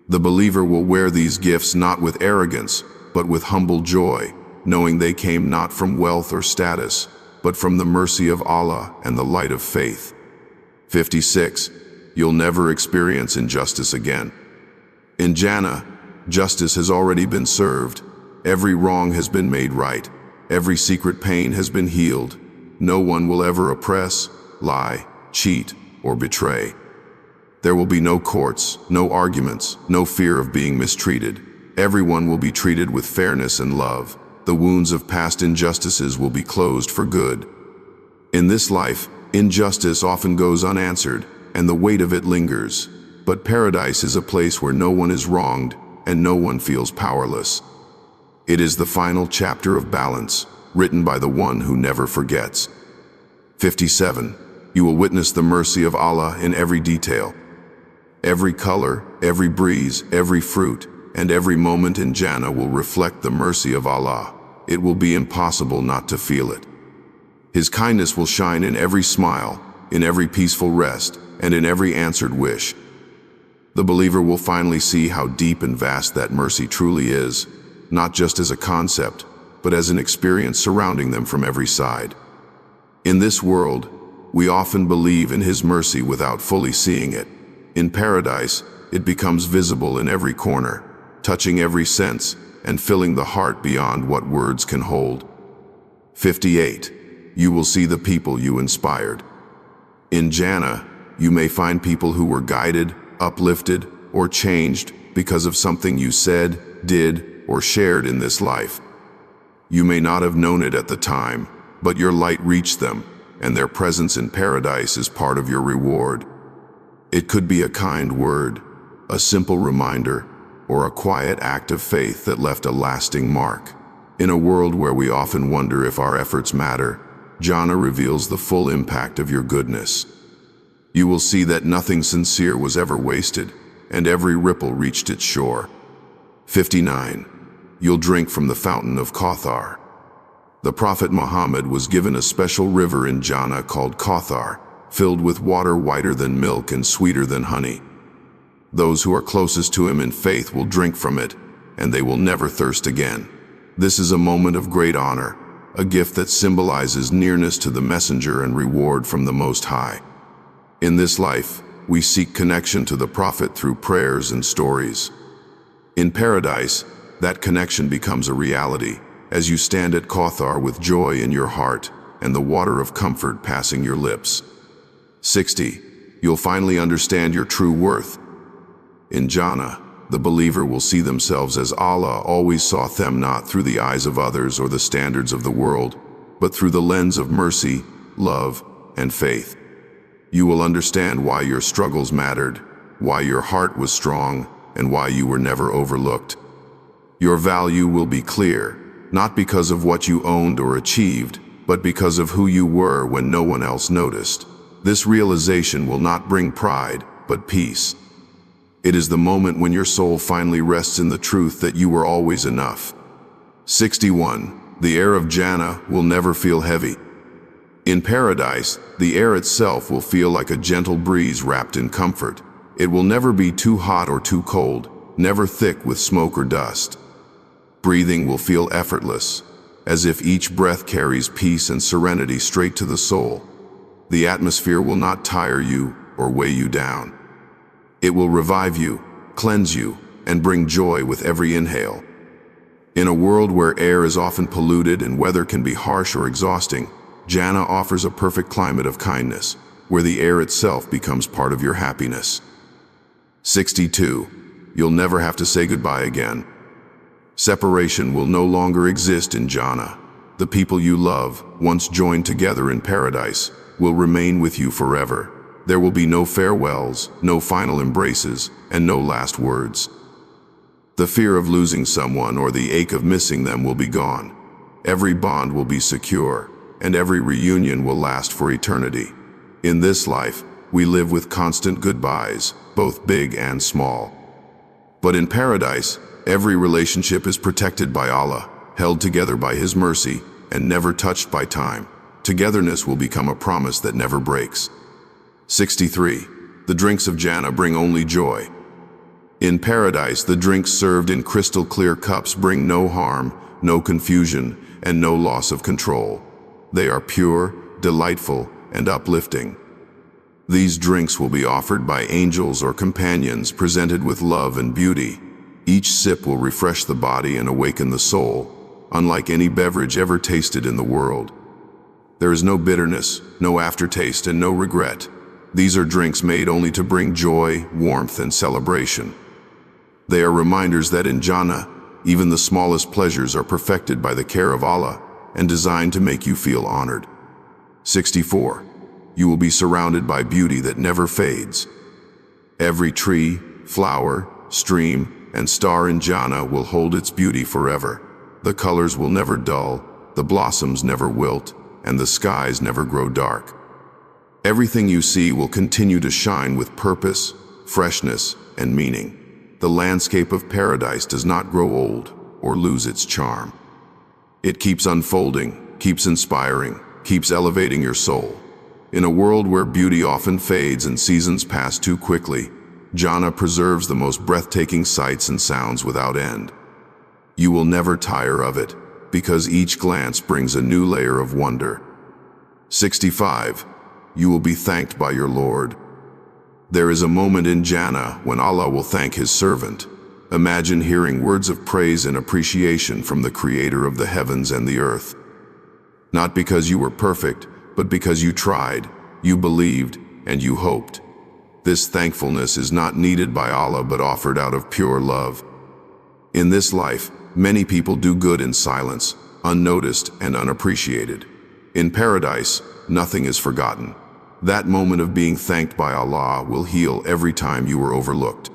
The believer will wear these gifts not with arrogance, but with humble joy, knowing they came not from wealth or status, but from the mercy of Allah and the light of faith. 56. You'll never experience injustice again. In Jannah, justice has already been served. Every wrong has been made right. Every secret pain has been healed. No one will ever oppress, lie, cheat, or betray. There will be no courts, no arguments, no fear of being mistreated. Everyone will be treated with fairness and love. The wounds of past injustices will be closed for good. In this life, injustice often goes unanswered, and the weight of it lingers. But paradise is a place where no one is wronged, and no one feels powerless. It is the final chapter of balance, written by the one who never forgets. 57. You will witness the mercy of Allah in every detail. Every color, every breeze, every fruit, and every moment in Jannah will reflect the mercy of Allah. It will be impossible not to feel it. His kindness will shine in every smile, in every peaceful rest, and in every answered wish. The believer will finally see how deep and vast that mercy truly is, not just as a concept, but as an experience surrounding them from every side. In this world, we often believe in His mercy without fully seeing it. In paradise, it becomes visible in every corner, touching every sense and filling the heart beyond what words can hold. 58. You will see the people you inspired. In Jannah, you may find people who were guided, uplifted, or changed because of something you said, did, or shared in this life. You may not have known it at the time, but your light reached them, and their presence in paradise is part of your reward. It could be a kind word, a simple reminder, or a quiet act of faith that left a lasting mark. In a world where we often wonder if our efforts matter, Jannah reveals the full impact of your goodness. You will see that nothing sincere was ever wasted, and every ripple reached its shore. 59. You'll drink from the fountain of Kauthar. The Prophet Muhammad was given a special river in Jannah called Kauthar, filled with water whiter than milk and sweeter than honey. Those who are closest to him in faith will drink from it, and they will never thirst again. This is a moment of great honor, a gift that symbolizes nearness to the messenger and reward from the Most High. In this life, we seek connection to the Prophet through prayers and stories. In paradise, that connection becomes a reality as you stand at Kauthar with joy in your heart and the water of comfort passing your lips. 60. You'll finally understand your true worth. In Jannah, the believer will see themselves as Allah always saw them, not through the eyes of others or the standards of the world, but through the lens of mercy, love, and faith. You will understand why your struggles mattered, why your heart was strong, and why you were never overlooked. Your value will be clear, not because of what you owned or achieved, but because of who you were when no one else noticed. This realization will not bring pride, but peace. It is the moment when your soul finally rests in the truth that you were always enough. 61. The air of Jannah will never feel heavy. In paradise, the air itself will feel like a gentle breeze wrapped in comfort. It will never be too hot or too cold, never thick with smoke or dust. Breathing will feel effortless, as if each breath carries peace and serenity straight to the soul. The atmosphere will not tire you or weigh you down. It will revive you, cleanse you, and bring joy with every inhale. In a world where air is often polluted and weather can be harsh or exhausting, Jannah offers a perfect climate of kindness, where the air itself becomes part of your happiness. 62. You'll never have to say goodbye again. Separation will no longer exist in Jannah. The people you love, once joined together in paradise, will remain with you forever. There will be no farewells, no final embraces, and no last words. The fear of losing someone or the ache of missing them will be gone. Every bond will be secure, and every reunion will last for eternity. In this life, we live with constant goodbyes, both big and small. But in paradise, every relationship is protected by Allah, held together by His mercy, and never touched by time. Togetherness will become a promise that never breaks. 63. The drinks of Jannah bring only joy. In paradise, the drinks served in crystal clear cups bring no harm, no confusion, and no loss of control. They are pure, delightful, and uplifting. These drinks will be offered by angels or companions presented with love and beauty. Each sip will refresh the body and awaken the soul, unlike any beverage ever tasted in the world. There is no bitterness, no aftertaste, and no regret. These are drinks made only to bring joy, warmth, and celebration. They are reminders that in Jannah, even the smallest pleasures are perfected by the care of Allah and designed to make you feel honored. 64. You will be surrounded by beauty that never fades. Every tree, flower, stream, and star in Jannah will hold its beauty forever. The colors will never dull, the blossoms never wilt, and the skies never grow dark. Everything you see will continue to shine with purpose, freshness, and meaning. The landscape of paradise does not grow old or lose its charm. It keeps unfolding, keeps inspiring, keeps elevating your soul. In a world where beauty often fades and seasons pass too quickly, Jannah preserves the most breathtaking sights and sounds without end. You will never tire of it, because each glance brings a new layer of wonder. 65. You will be thanked by your Lord. There is a moment in Jannah when Allah will thank His servant. Imagine hearing words of praise and appreciation from the Creator of the heavens and the earth. Not because you were perfect, but because you tried, you believed, and you hoped. This thankfulness is not needed by Allah but offered out of pure love. In this life, many people do good in silence, unnoticed and unappreciated. In paradise, nothing is forgotten. That moment of being thanked by Allah will heal every time you were overlooked.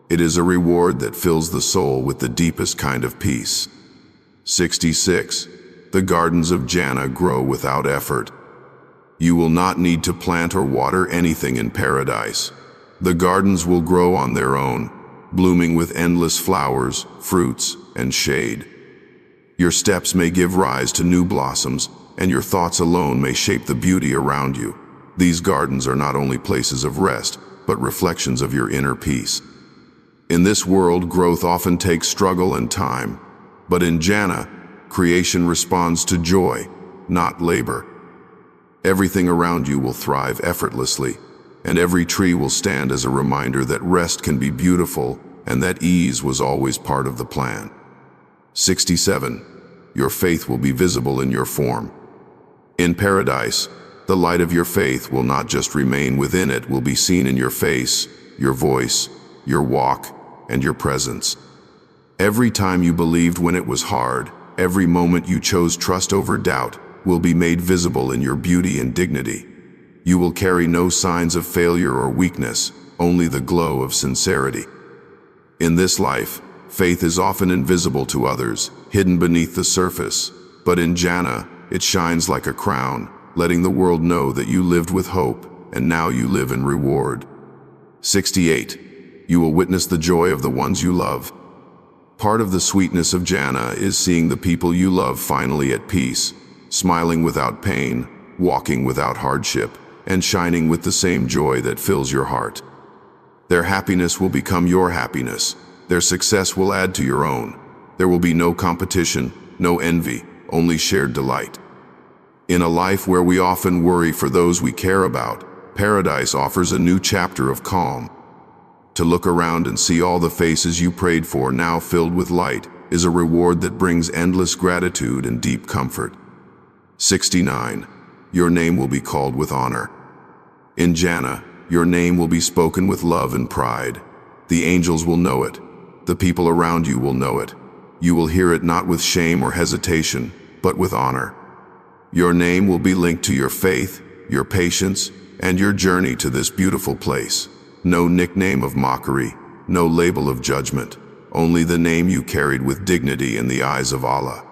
It is a reward that fills the soul with the deepest kind of peace. 66. The gardens of Jannah grow without effort. You will not need to plant or water anything in paradise. The gardens will grow on their own, blooming with endless flowers, fruits, and shade. Your steps may give rise to new blossoms, and your thoughts alone may shape the beauty around you. These gardens are not only places of rest, but reflections of your inner peace. In this world, growth often takes struggle and time, but in Jannah, creation responds to joy, not labor. Everything around you will thrive effortlessly, and every tree will stand as a reminder that rest can be beautiful and that ease was always part of the plan. 67. Your faith will be visible in your form. In paradise, the light of your faith will not just remain within it, will be seen in your face, your voice, your walk, and your presence. Every time you believed when it was hard, every moment you chose trust over doubt, will be made visible in your beauty and dignity. You will carry no signs of failure or weakness, only the glow of sincerity. In this life, faith is often invisible to others, hidden beneath the surface, but in Jannah, it shines like a crown, letting the world know that you lived with hope, and now you live in reward. 68. You will witness the joy of the ones you love. Part of the sweetness of Jannah is seeing the people you love finally at peace, smiling without pain, walking without hardship, and shining with the same joy that fills your heart. Their happiness will become your happiness. Their success will add to your own. There will be no competition, no envy, only shared delight. In a life where we often worry for those we care about, paradise offers a new chapter of calm. To look around and see all the faces you prayed for now filled with light is a reward that brings endless gratitude and deep comfort. 69. Your name will be called with honor. In Jannah, your name will be spoken with love and pride. The angels will know it. The people around you will know it. You will hear it not with shame or hesitation, but with honor. Your name will be linked to your faith, your patience, and your journey to this beautiful place. No nickname of mockery, no label of judgment, only the name you carried with dignity in the eyes of Allah.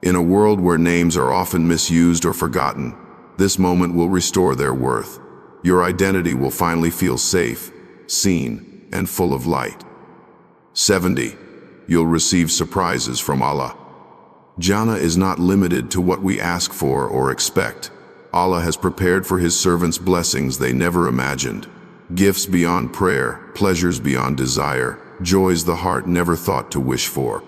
In a world where names are often misused or forgotten, this moment will restore their worth. Your identity will finally feel safe, seen, and full of light. 70. You'll receive surprises from Allah. Jannah is not limited to what we ask for or expect. Allah has prepared for His servants blessings they never imagined. Gifts beyond prayer, pleasures beyond desire, joys the heart never thought to wish for.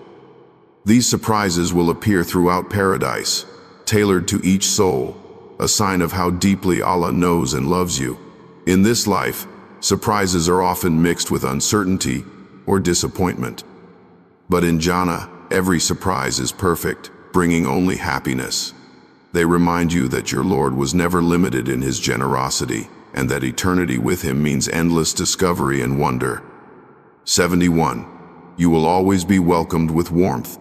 These surprises will appear throughout paradise, tailored to each soul, a sign of how deeply Allah knows and loves you. In this life, surprises are often mixed with uncertainty or disappointment. But in Jannah, every surprise is perfect, bringing only happiness. They remind you that your Lord was never limited in His generosity, and that eternity with Him means endless discovery and wonder. 71. You will always be welcomed with warmth.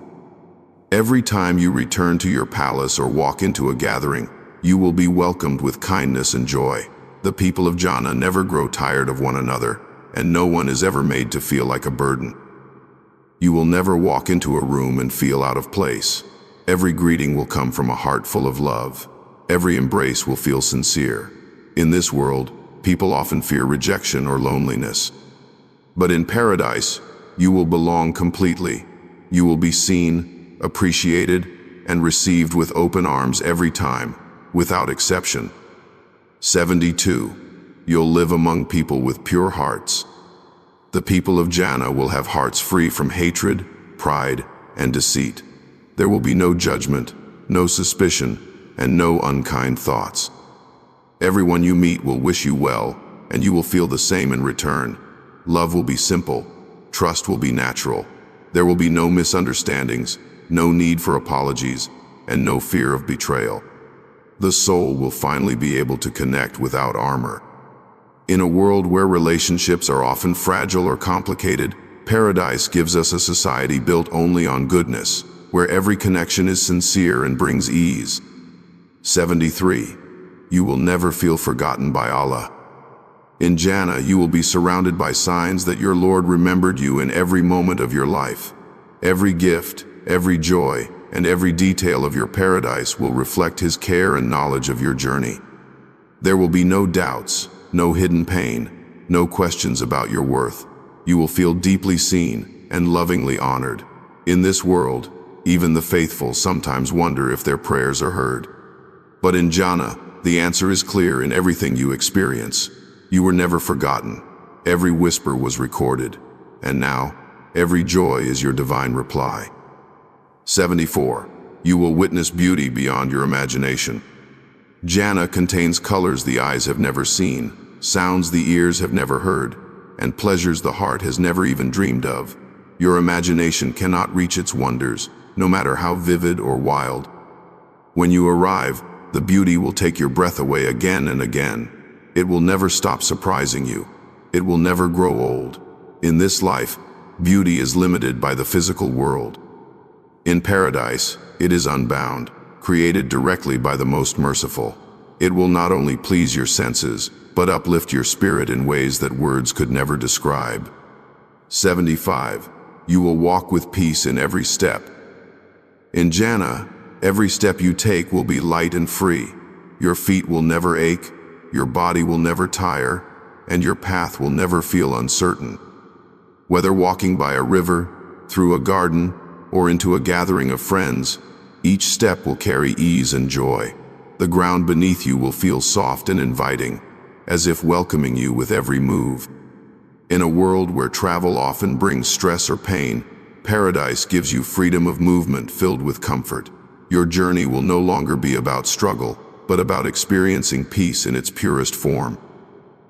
Every time you return to your palace or walk into a gathering, you will be welcomed with kindness and joy. The people of Jannah never grow tired of one another, and no one is ever made to feel like a burden. You will never walk into a room and feel out of place. Every greeting will come from a heart full of love. Every embrace will feel sincere. In this world, people often fear rejection or loneliness. But in paradise, you will belong completely. You will be seen, appreciated, and received with open arms every time, without exception. 72. You'll live among people with pure hearts. The people of Jannah will have hearts free from hatred, pride, and deceit. There will be no judgment, no suspicion, and no unkind thoughts. Everyone you meet will wish you well, and you will feel the same in return. Love will be simple, trust will be natural. There will be no misunderstandings, no need for apologies, and no fear of betrayal. The soul will finally be able to connect without armor. In a world where relationships are often fragile or complicated, Paradise gives us a society built only on goodness, where every connection is sincere and brings ease. 73. You will never feel forgotten by Allah. In Jannah, you will be surrounded by signs that your Lord remembered you in every moment of your life. Every gift, every joy, and every detail of your paradise will reflect His care and knowledge of your journey. There will be no doubts, no hidden pain, no questions about your worth. You will feel deeply seen and lovingly honored. In this world, even the faithful sometimes wonder if their prayers are heard. But in Jannah, the answer is clear in everything you experience. You were never forgotten. Every whisper was recorded. And now, every joy is your divine reply. 74. You will witness beauty beyond your imagination. Jannah contains colors the eyes have never seen, sounds the ears have never heard, and pleasures the heart has never even dreamed of. Your imagination cannot reach its wonders, no matter how vivid or wild. When you arrive, the beauty will take your breath away again and again. It will never stop surprising you. It will never grow old. In this life, beauty is limited by the physical world. In paradise, it is unbound, created directly by the most merciful. It will not only please your senses, but uplift your spirit in ways that words could never describe. 75. You will walk with peace in every step. In Jannah, every step you take will be light and free. Your feet will never ache, your body will never tire, and your path will never feel uncertain. Whether walking by a river, through a garden, or into a gathering of friends, each step will carry ease and joy. The ground beneath you will feel soft and inviting, as if welcoming you with every move. In a world where travel often brings stress or pain, paradise gives you freedom of movement filled with comfort. Your journey will no longer be about struggle, but about experiencing peace in its purest form.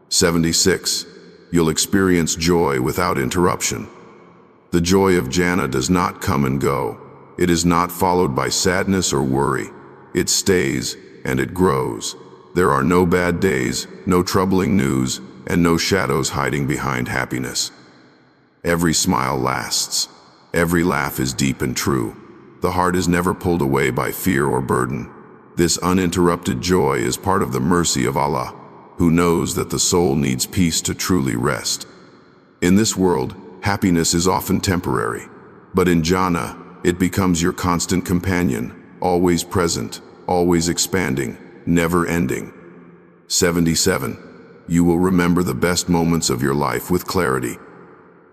76. You'll experience joy without interruption. The joy of Jannah does not come and go. It is not followed by sadness or worry. It stays and it grows. There are no bad days, no troubling news, and no shadows hiding behind happiness. Every smile lasts. Every laugh is deep and true. The heart is never pulled away by fear or burden. This uninterrupted joy is part of the mercy of Allah, who knows that the soul needs peace to truly rest. In this world, happiness is often temporary, but in Jannah, it becomes your constant companion, always present, always expanding, never ending. 77. You will remember the best moments of your life with clarity.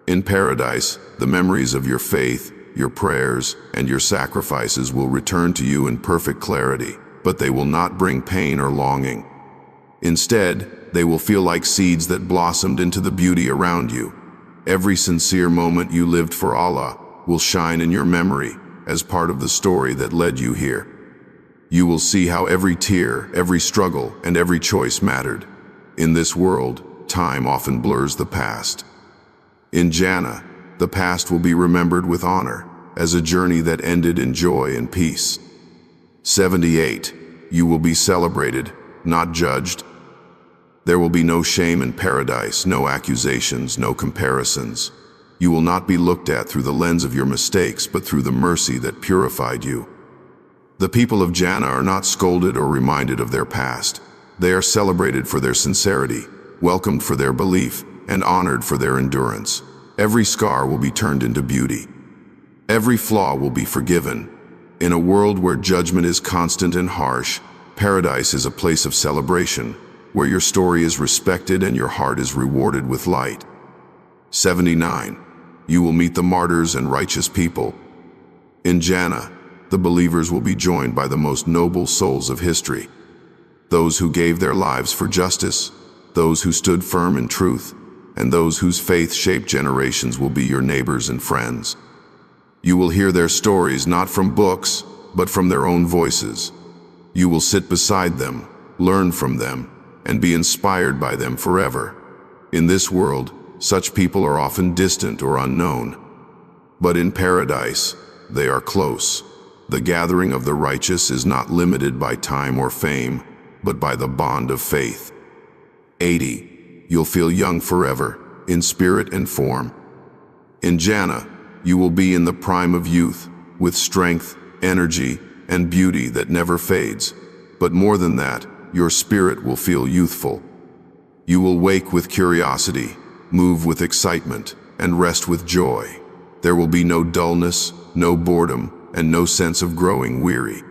In paradise, the memories of your faith, your prayers, and your sacrifices will return to you in perfect clarity, but they will not bring pain or longing. Instead, they will feel like seeds that blossomed into the beauty around you. Every sincere moment you lived for Allah will shine in your memory as part of the story that led you here. You will see how every tear, every struggle, and every choice mattered. In this world, time often blurs the past. In Jannah, the past will be remembered with honor as a journey that ended in joy and peace. 78. You will be celebrated, not judged. There will be no shame in paradise, no accusations, no comparisons. You will not be looked at through the lens of your mistakes, but through the mercy that purified you. The people of Jannah are not scolded or reminded of their past. They are celebrated for their sincerity, welcomed for their belief, and honored for their endurance. Every scar will be turned into beauty. Every flaw will be forgiven. In a world where judgment is constant and harsh, paradise is a place of celebration, where your story is respected and your heart is rewarded with light. 79. You will meet the martyrs and righteous people. In Jannah, the believers will be joined by the most noble souls of history. Those who gave their lives for justice, those who stood firm in truth, and those whose faith shaped generations will be your neighbors and friends. You will hear their stories not from books, but from their own voices. You will sit beside them, learn from them, and be inspired by them forever. In this world, such people are often distant or unknown. But in paradise, they are close. The gathering of the righteous is not limited by time or fame, but by the bond of faith. 80. You'll feel young forever, in spirit and form. In Jannah, you will be in the prime of youth, with strength, energy, and beauty that never fades. But more than that, your spirit will feel youthful. You will wake with curiosity, move with excitement, and rest with joy. There will be no dullness, no boredom, and no sense of growing weary.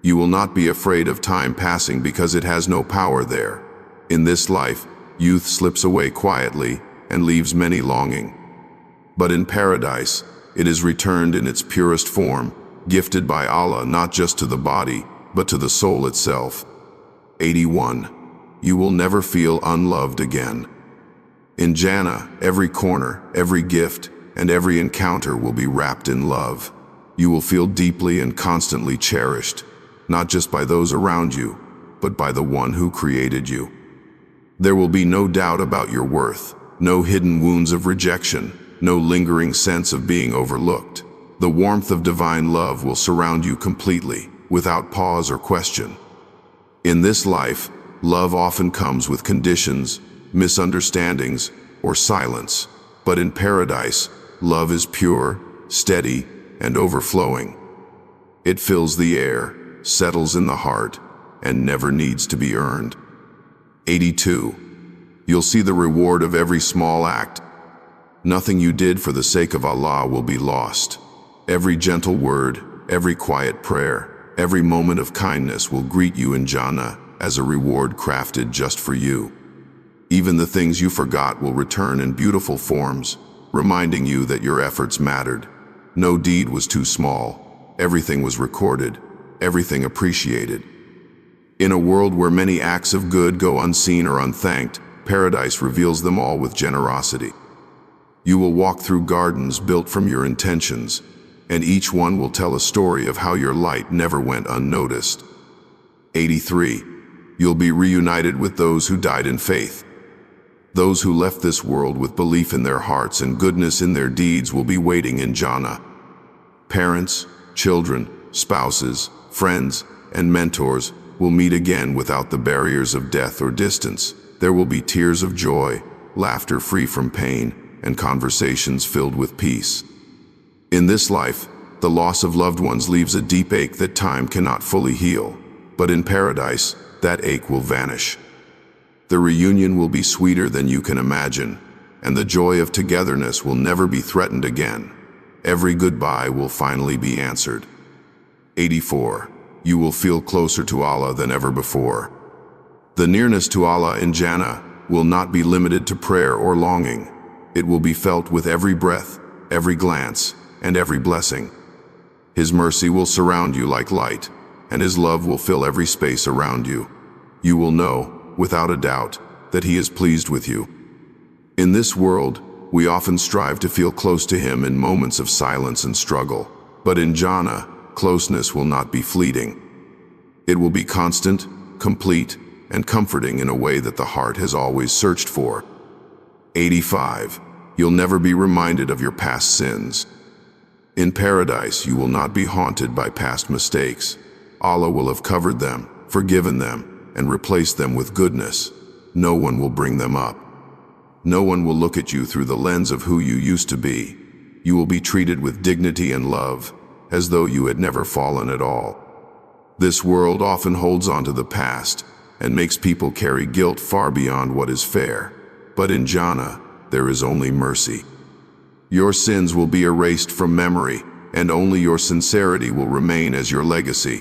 You will not be afraid of time passing because it has no power there. In this life, youth slips away quietly and leaves many longing. But in paradise, it is returned in its purest form, gifted by Allah not just to the body, but to the soul itself. 81. You will never feel unloved again. In Jannah, every corner, every gift, and every encounter will be wrapped in love. You will feel deeply and constantly cherished, not just by those around you, but by the one who created you. There will be no doubt about your worth, no hidden wounds of rejection, no lingering sense of being overlooked. The warmth of divine love will surround you completely, without pause or question. In this life, love often comes with conditions, misunderstandings, or silence. But in paradise, love is pure, steady, and overflowing. It fills the air, settles in the heart, and never needs to be earned. 82. You'll see the reward of every small act. Nothing you did for the sake of Allah will be lost. Every gentle word, every quiet prayer, every moment of kindness will greet you in Jannah as a reward crafted just for you. Even the things you forgot will return in beautiful forms, reminding you that your efforts mattered. No deed was too small. Everything was recorded, everything appreciated. In a world where many acts of good go unseen or unthanked, paradise reveals them all with generosity. You will walk through gardens built from your intentions, and each one will tell a story of how your light never went unnoticed. 83. You'll be reunited with those who died in faith. Those who left this world with belief in their hearts and goodness in their deeds will be waiting in Jannah. Parents, children, spouses, friends, and mentors will meet again without the barriers of death or distance. There will be tears of joy, laughter free from pain, and conversations filled with peace. In this life, the loss of loved ones leaves a deep ache that time cannot fully heal. But in paradise, that ache will vanish. The reunion will be sweeter than you can imagine, and the joy of togetherness will never be threatened again. Every goodbye will finally be answered. 84. You will feel closer to Allah than ever before. The nearness to Allah in Jannah will not be limited to prayer or longing. It will be felt with every breath, every glance, and every blessing. His mercy will surround you like light, and His love will fill every space around you. You will know, without a doubt, that He is pleased with you. In this world, we often strive to feel close to Him in moments of silence and struggle. But in Jannah, closeness will not be fleeting. It will be constant, complete, and comforting in a way that the heart has always searched for. 85. You'll never be reminded of your past sins. In paradise, you will not be haunted by past mistakes. Allah will have covered them, forgiven them, and replaced them with goodness. No one will bring them up. No one will look at you through the lens of who you used to be. You will be treated with dignity and love, as though you had never fallen at all. This world often holds on to the past and makes people carry guilt far beyond what is fair. But in Jannah, there is only mercy. Your sins will be erased from memory, and only your sincerity will remain as your legacy.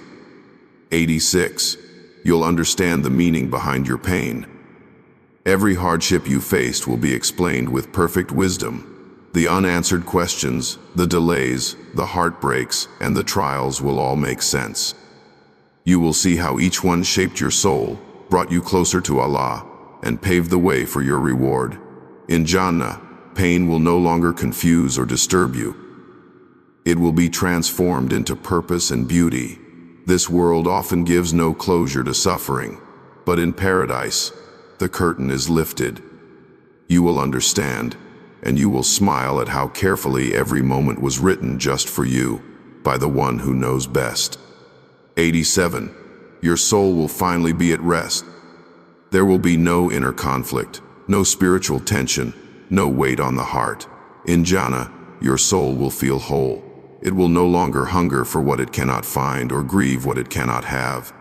86. You'll understand the meaning behind your pain. Every hardship you faced will be explained with perfect wisdom. The unanswered questions, the delays, the heartbreaks, and the trials will all make sense. You will see how each one shaped your soul, brought you closer to Allah, and paved the way for your reward. In Jannah, pain will no longer confuse or disturb you. It will be transformed into purpose and beauty. This world often gives no closure to suffering, but in paradise, the curtain is lifted. You will understand, and you will smile at how carefully every moment was written just for you, by the one who knows best. 87. Your soul will finally be at rest. There will be no inner conflict, no spiritual tension, no weight on the heart. In Jannah, your soul will feel whole. It will no longer hunger for what it cannot find or grieve what it cannot have.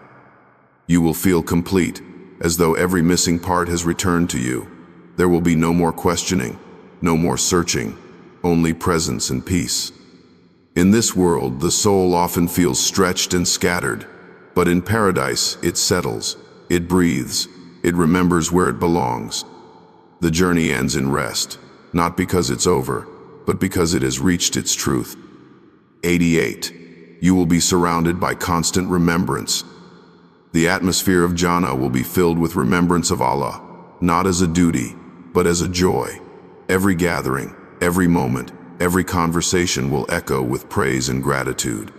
You will feel complete, as though every missing part has returned to you. There will be no more questioning, no more searching, only presence and peace. In this world, the soul often feels stretched and scattered, but in paradise, it settles, it breathes, it remembers where it belongs. The journey ends in rest, not because it's over, but because it has reached its truth. 88. You will be surrounded by constant remembrance. The atmosphere of Jannah will be filled with remembrance of Allah, not as a duty, but as a joy. Every gathering, every moment, every conversation will echo with praise and gratitude.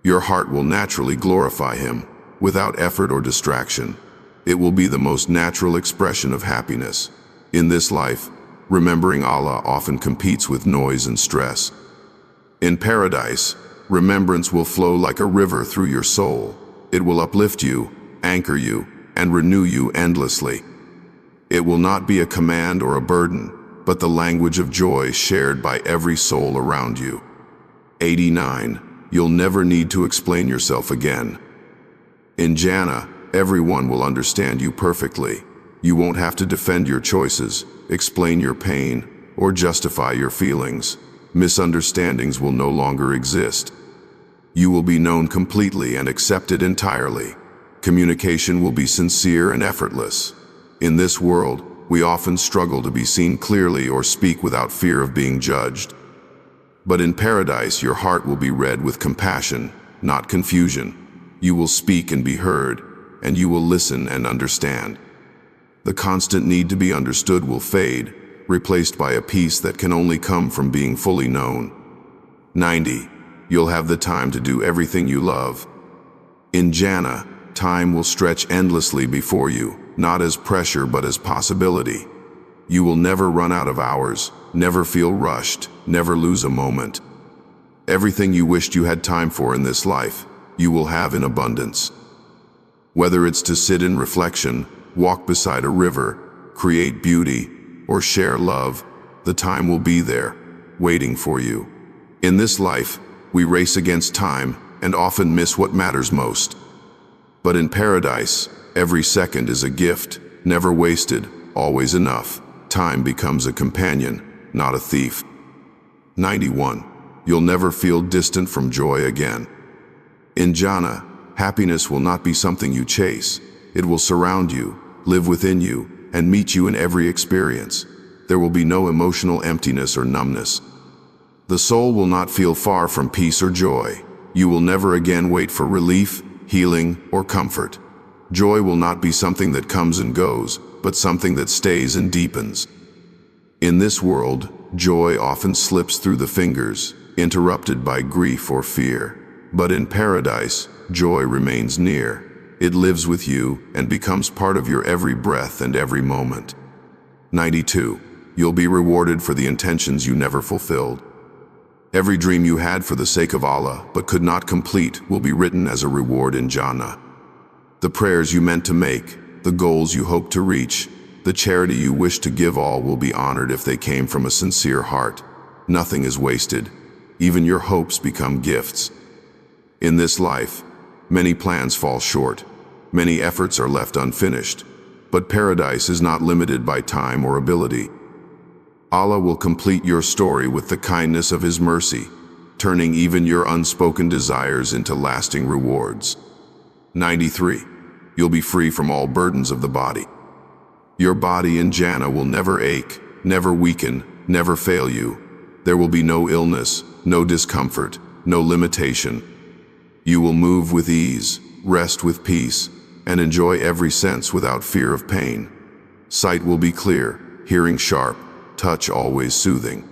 Your heart will naturally glorify Him, without effort or distraction. It will be the most natural expression of happiness. In this life, remembering Allah often competes with noise and stress. In paradise, remembrance will flow like a river through your soul. It will uplift you, anchor you, and renew you endlessly. It will not be a command or a burden, but the language of joy shared by every soul around you. 89. You'll never need to explain yourself again. In Jannah, everyone will understand you perfectly. You won't have to defend your choices, explain your pain, or justify your feelings. Misunderstandings will no longer exist. You will be known completely and accepted entirely. Communication will be sincere and effortless. In this world, we often struggle to be seen clearly or speak without fear of being judged. But in paradise, your heart will be read with compassion, not confusion. You will speak and be heard, and you will listen and understand. The constant need to be understood will fade, replaced by a peace that can only come from being fully known. 90. You'll have the time to do everything you love. In Jannah, time will stretch endlessly before you, not as pressure but as possibility. You will never run out of hours, never feel rushed, never lose a moment. Everything you wished you had time for in this life, you will have in abundance. Whether it's to sit in reflection, walk beside a river, create beauty, or share love, the time will be there, waiting for you. In this life, we race against time and often miss what matters most. But in paradise, every second is a gift, never wasted, always enough. Time becomes a companion, not a thief. 91. You'll never feel distant from joy again. In Jannah, happiness will not be something you chase. It will surround you, live within you, and meet you in every experience. There will be no emotional emptiness or numbness. The soul will not feel far from peace or joy. You will never again wait for relief, healing, or comfort. Joy will not be something that comes and goes, but something that stays and deepens. In this world, joy often slips through the fingers, interrupted by grief or fear. But in paradise, joy remains near. It lives with you and becomes part of your every breath and every moment. 92. You'll be rewarded for the intentions you never fulfilled. Every dream you had for the sake of Allah but could not complete will be written as a reward in Jannah. The prayers you meant to make, the goals you hoped to reach, the charity you wished to give all will be honored if they came from a sincere heart. Nothing is wasted. Even your hopes become gifts. In this life, many plans fall short. Many efforts are left unfinished. But paradise is not limited by time or ability. Allah will complete your story with the kindness of His mercy, turning even your unspoken desires into lasting rewards. 93. You'll be free from all burdens of the body. Your body in Jannah will never ache, never weaken, never fail you. There will be no illness, no discomfort, no limitation. You will move with ease, rest with peace, and enjoy every sense without fear of pain. Sight will be clear, hearing sharp, touch always soothing.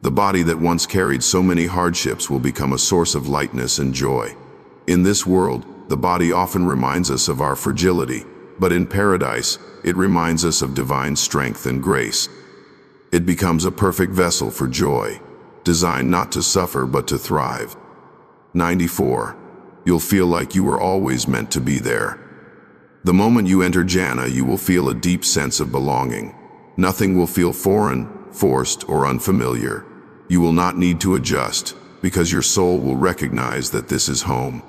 The body that once carried so many hardships will become a source of lightness and joy. In this world, the body often reminds us of our fragility, but in paradise, it reminds us of divine strength and grace. It becomes a perfect vessel for joy, designed not to suffer but to thrive. 94. You'll feel like you were always meant to be there. The moment you enter Jannah, you will feel a deep sense of belonging. Nothing will feel foreign, forced, or unfamiliar. You will not need to adjust, because your soul will recognize that this is home.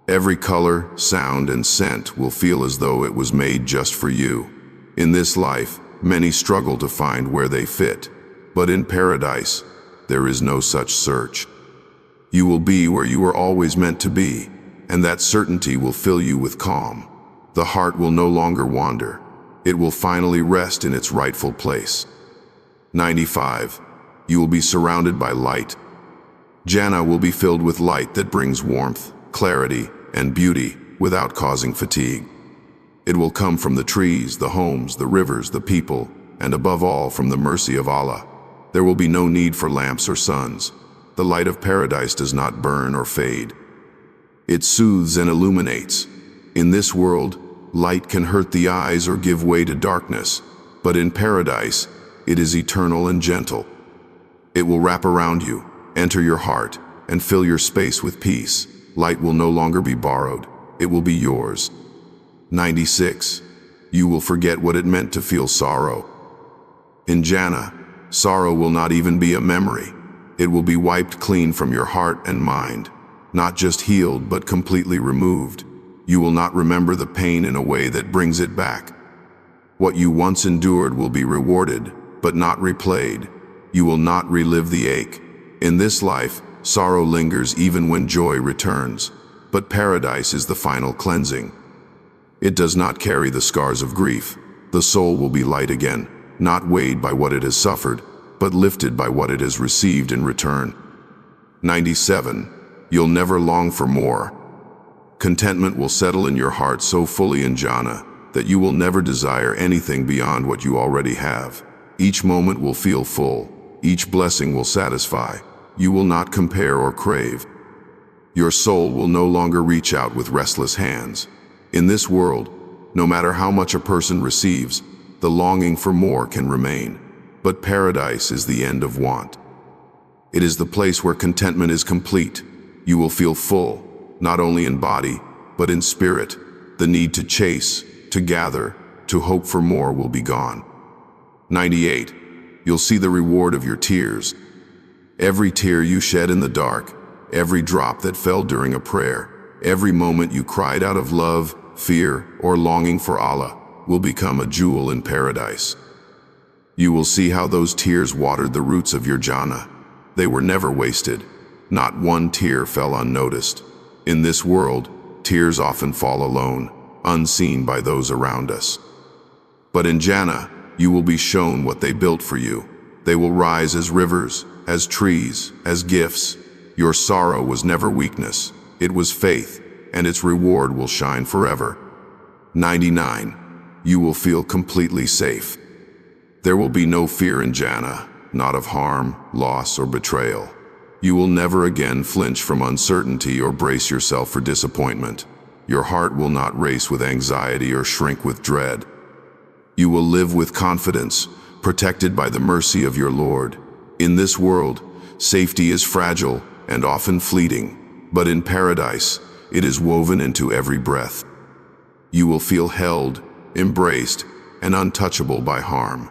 Every color, sound, and scent will feel as though it was made just for you. In this life, many struggle to find where they fit, but in paradise, there is no such search. You will be where you were always meant to be, and that certainty will fill you with calm. The heart will no longer wander. It will finally rest in its rightful place. 95. You will be surrounded by light. Jannah will be filled with light that brings warmth, clarity, and beauty without causing fatigue. It will come from the trees, the homes, the rivers, the people, and above all from the mercy of Allah. There will be no need for lamps or suns. The light of paradise does not burn or fade. It soothes and illuminates. In this world, light can hurt the eyes or give way to darkness, but in paradise, it is eternal and gentle. It will wrap around you, enter your heart, and fill your space with peace. Light will no longer be borrowed. It will be yours. 96. You will forget what it meant to feel sorrow. In Jannah, sorrow will not even be a memory. It will be wiped clean from your heart and mind, not just healed, but completely removed. You will not remember the pain in a way that brings it back. What you once endured will be rewarded, but not replayed. You will not relive the ache. In this life, sorrow lingers even when joy returns, but paradise is the final cleansing. It does not carry the scars of grief. The soul will be light again, not weighed by what it has suffered, but lifted by what it has received in return. 97. You'll never long for more. Contentment will settle in your heart so fully in Jannah that you will never desire anything beyond what you already have. Each moment will feel full. Each blessing will satisfy. You will not compare or crave. Your soul will no longer reach out with restless hands. In this world, no matter how much a person receives, the longing for more can remain. But paradise is the end of want. It is the place where contentment is complete. You will feel full, not only in body, but in spirit. The need to chase, to gather, to hope for more will be gone. 98. You'll see the reward of your tears. Every tear you shed in the dark, every drop that fell during a prayer, every moment you cried out of love, fear, or longing for Allah will become a jewel in paradise. You will see how those tears watered the roots of your Jannah. They were never wasted. Not one tear fell unnoticed. In this world, tears often fall alone, unseen by those around us. But in Jannah, you will be shown what they built for you. They will rise as rivers, as trees, as gifts. Your sorrow was never weakness. It was faith, and its reward will shine forever. 99. You will feel completely safe. There will be no fear in Jannah, not of harm, loss, or betrayal. You will never again flinch from uncertainty or brace yourself for disappointment. Your heart will not race with anxiety or shrink with dread. You will live with confidence, protected by the mercy of your Lord. In this world, safety is fragile and often fleeting, but in paradise, it is woven into every breath. You will feel held, embraced, and untouchable by harm.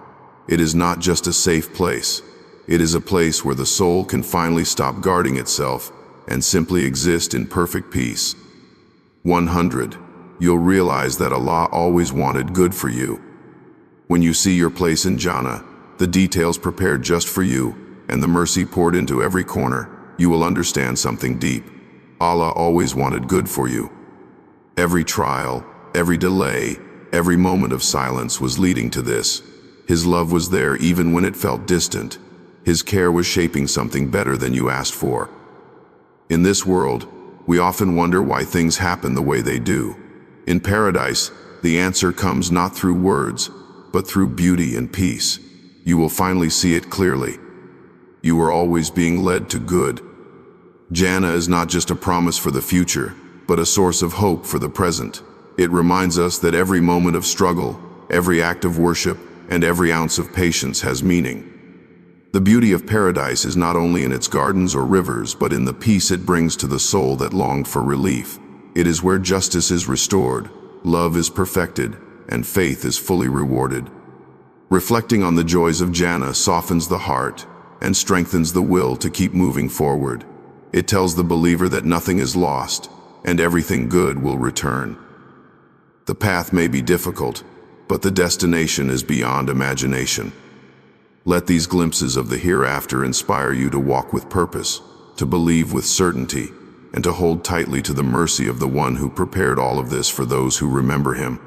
It is not just a safe place. It is a place where the soul can finally stop guarding itself and simply exist in perfect peace. 100. You'll realize that Allah always wanted good for you. When you see your place in Jannah, the details prepared just for you, and the mercy poured into every corner, you will understand something deep. Allah always wanted good for you. Every trial, every delay, every moment of silence was leading to this. His love was there even when it felt distant. His care was shaping something better than you asked for. In this world, we often wonder why things happen the way they do. In paradise, the answer comes not through words, but through beauty and peace. You will finally see it clearly. You are always being led to good. Jannah is not just a promise for the future, but a source of hope for the present. It reminds us that every moment of struggle, every act of worship, and every ounce of patience has meaning. The beauty of paradise is not only in its gardens or rivers, but in the peace it brings to the soul that longed for relief. It is where justice is restored, love is perfected, and faith is fully rewarded. Reflecting on the joys of Jannah softens the heart and strengthens the will to keep moving forward. It tells the believer that nothing is lost and everything good will return. The path may be difficult, but the destination is beyond imagination. Let these glimpses of the hereafter inspire you to walk with purpose, to believe with certainty, and to hold tightly to the mercy of the one who prepared all of this for those who remember him.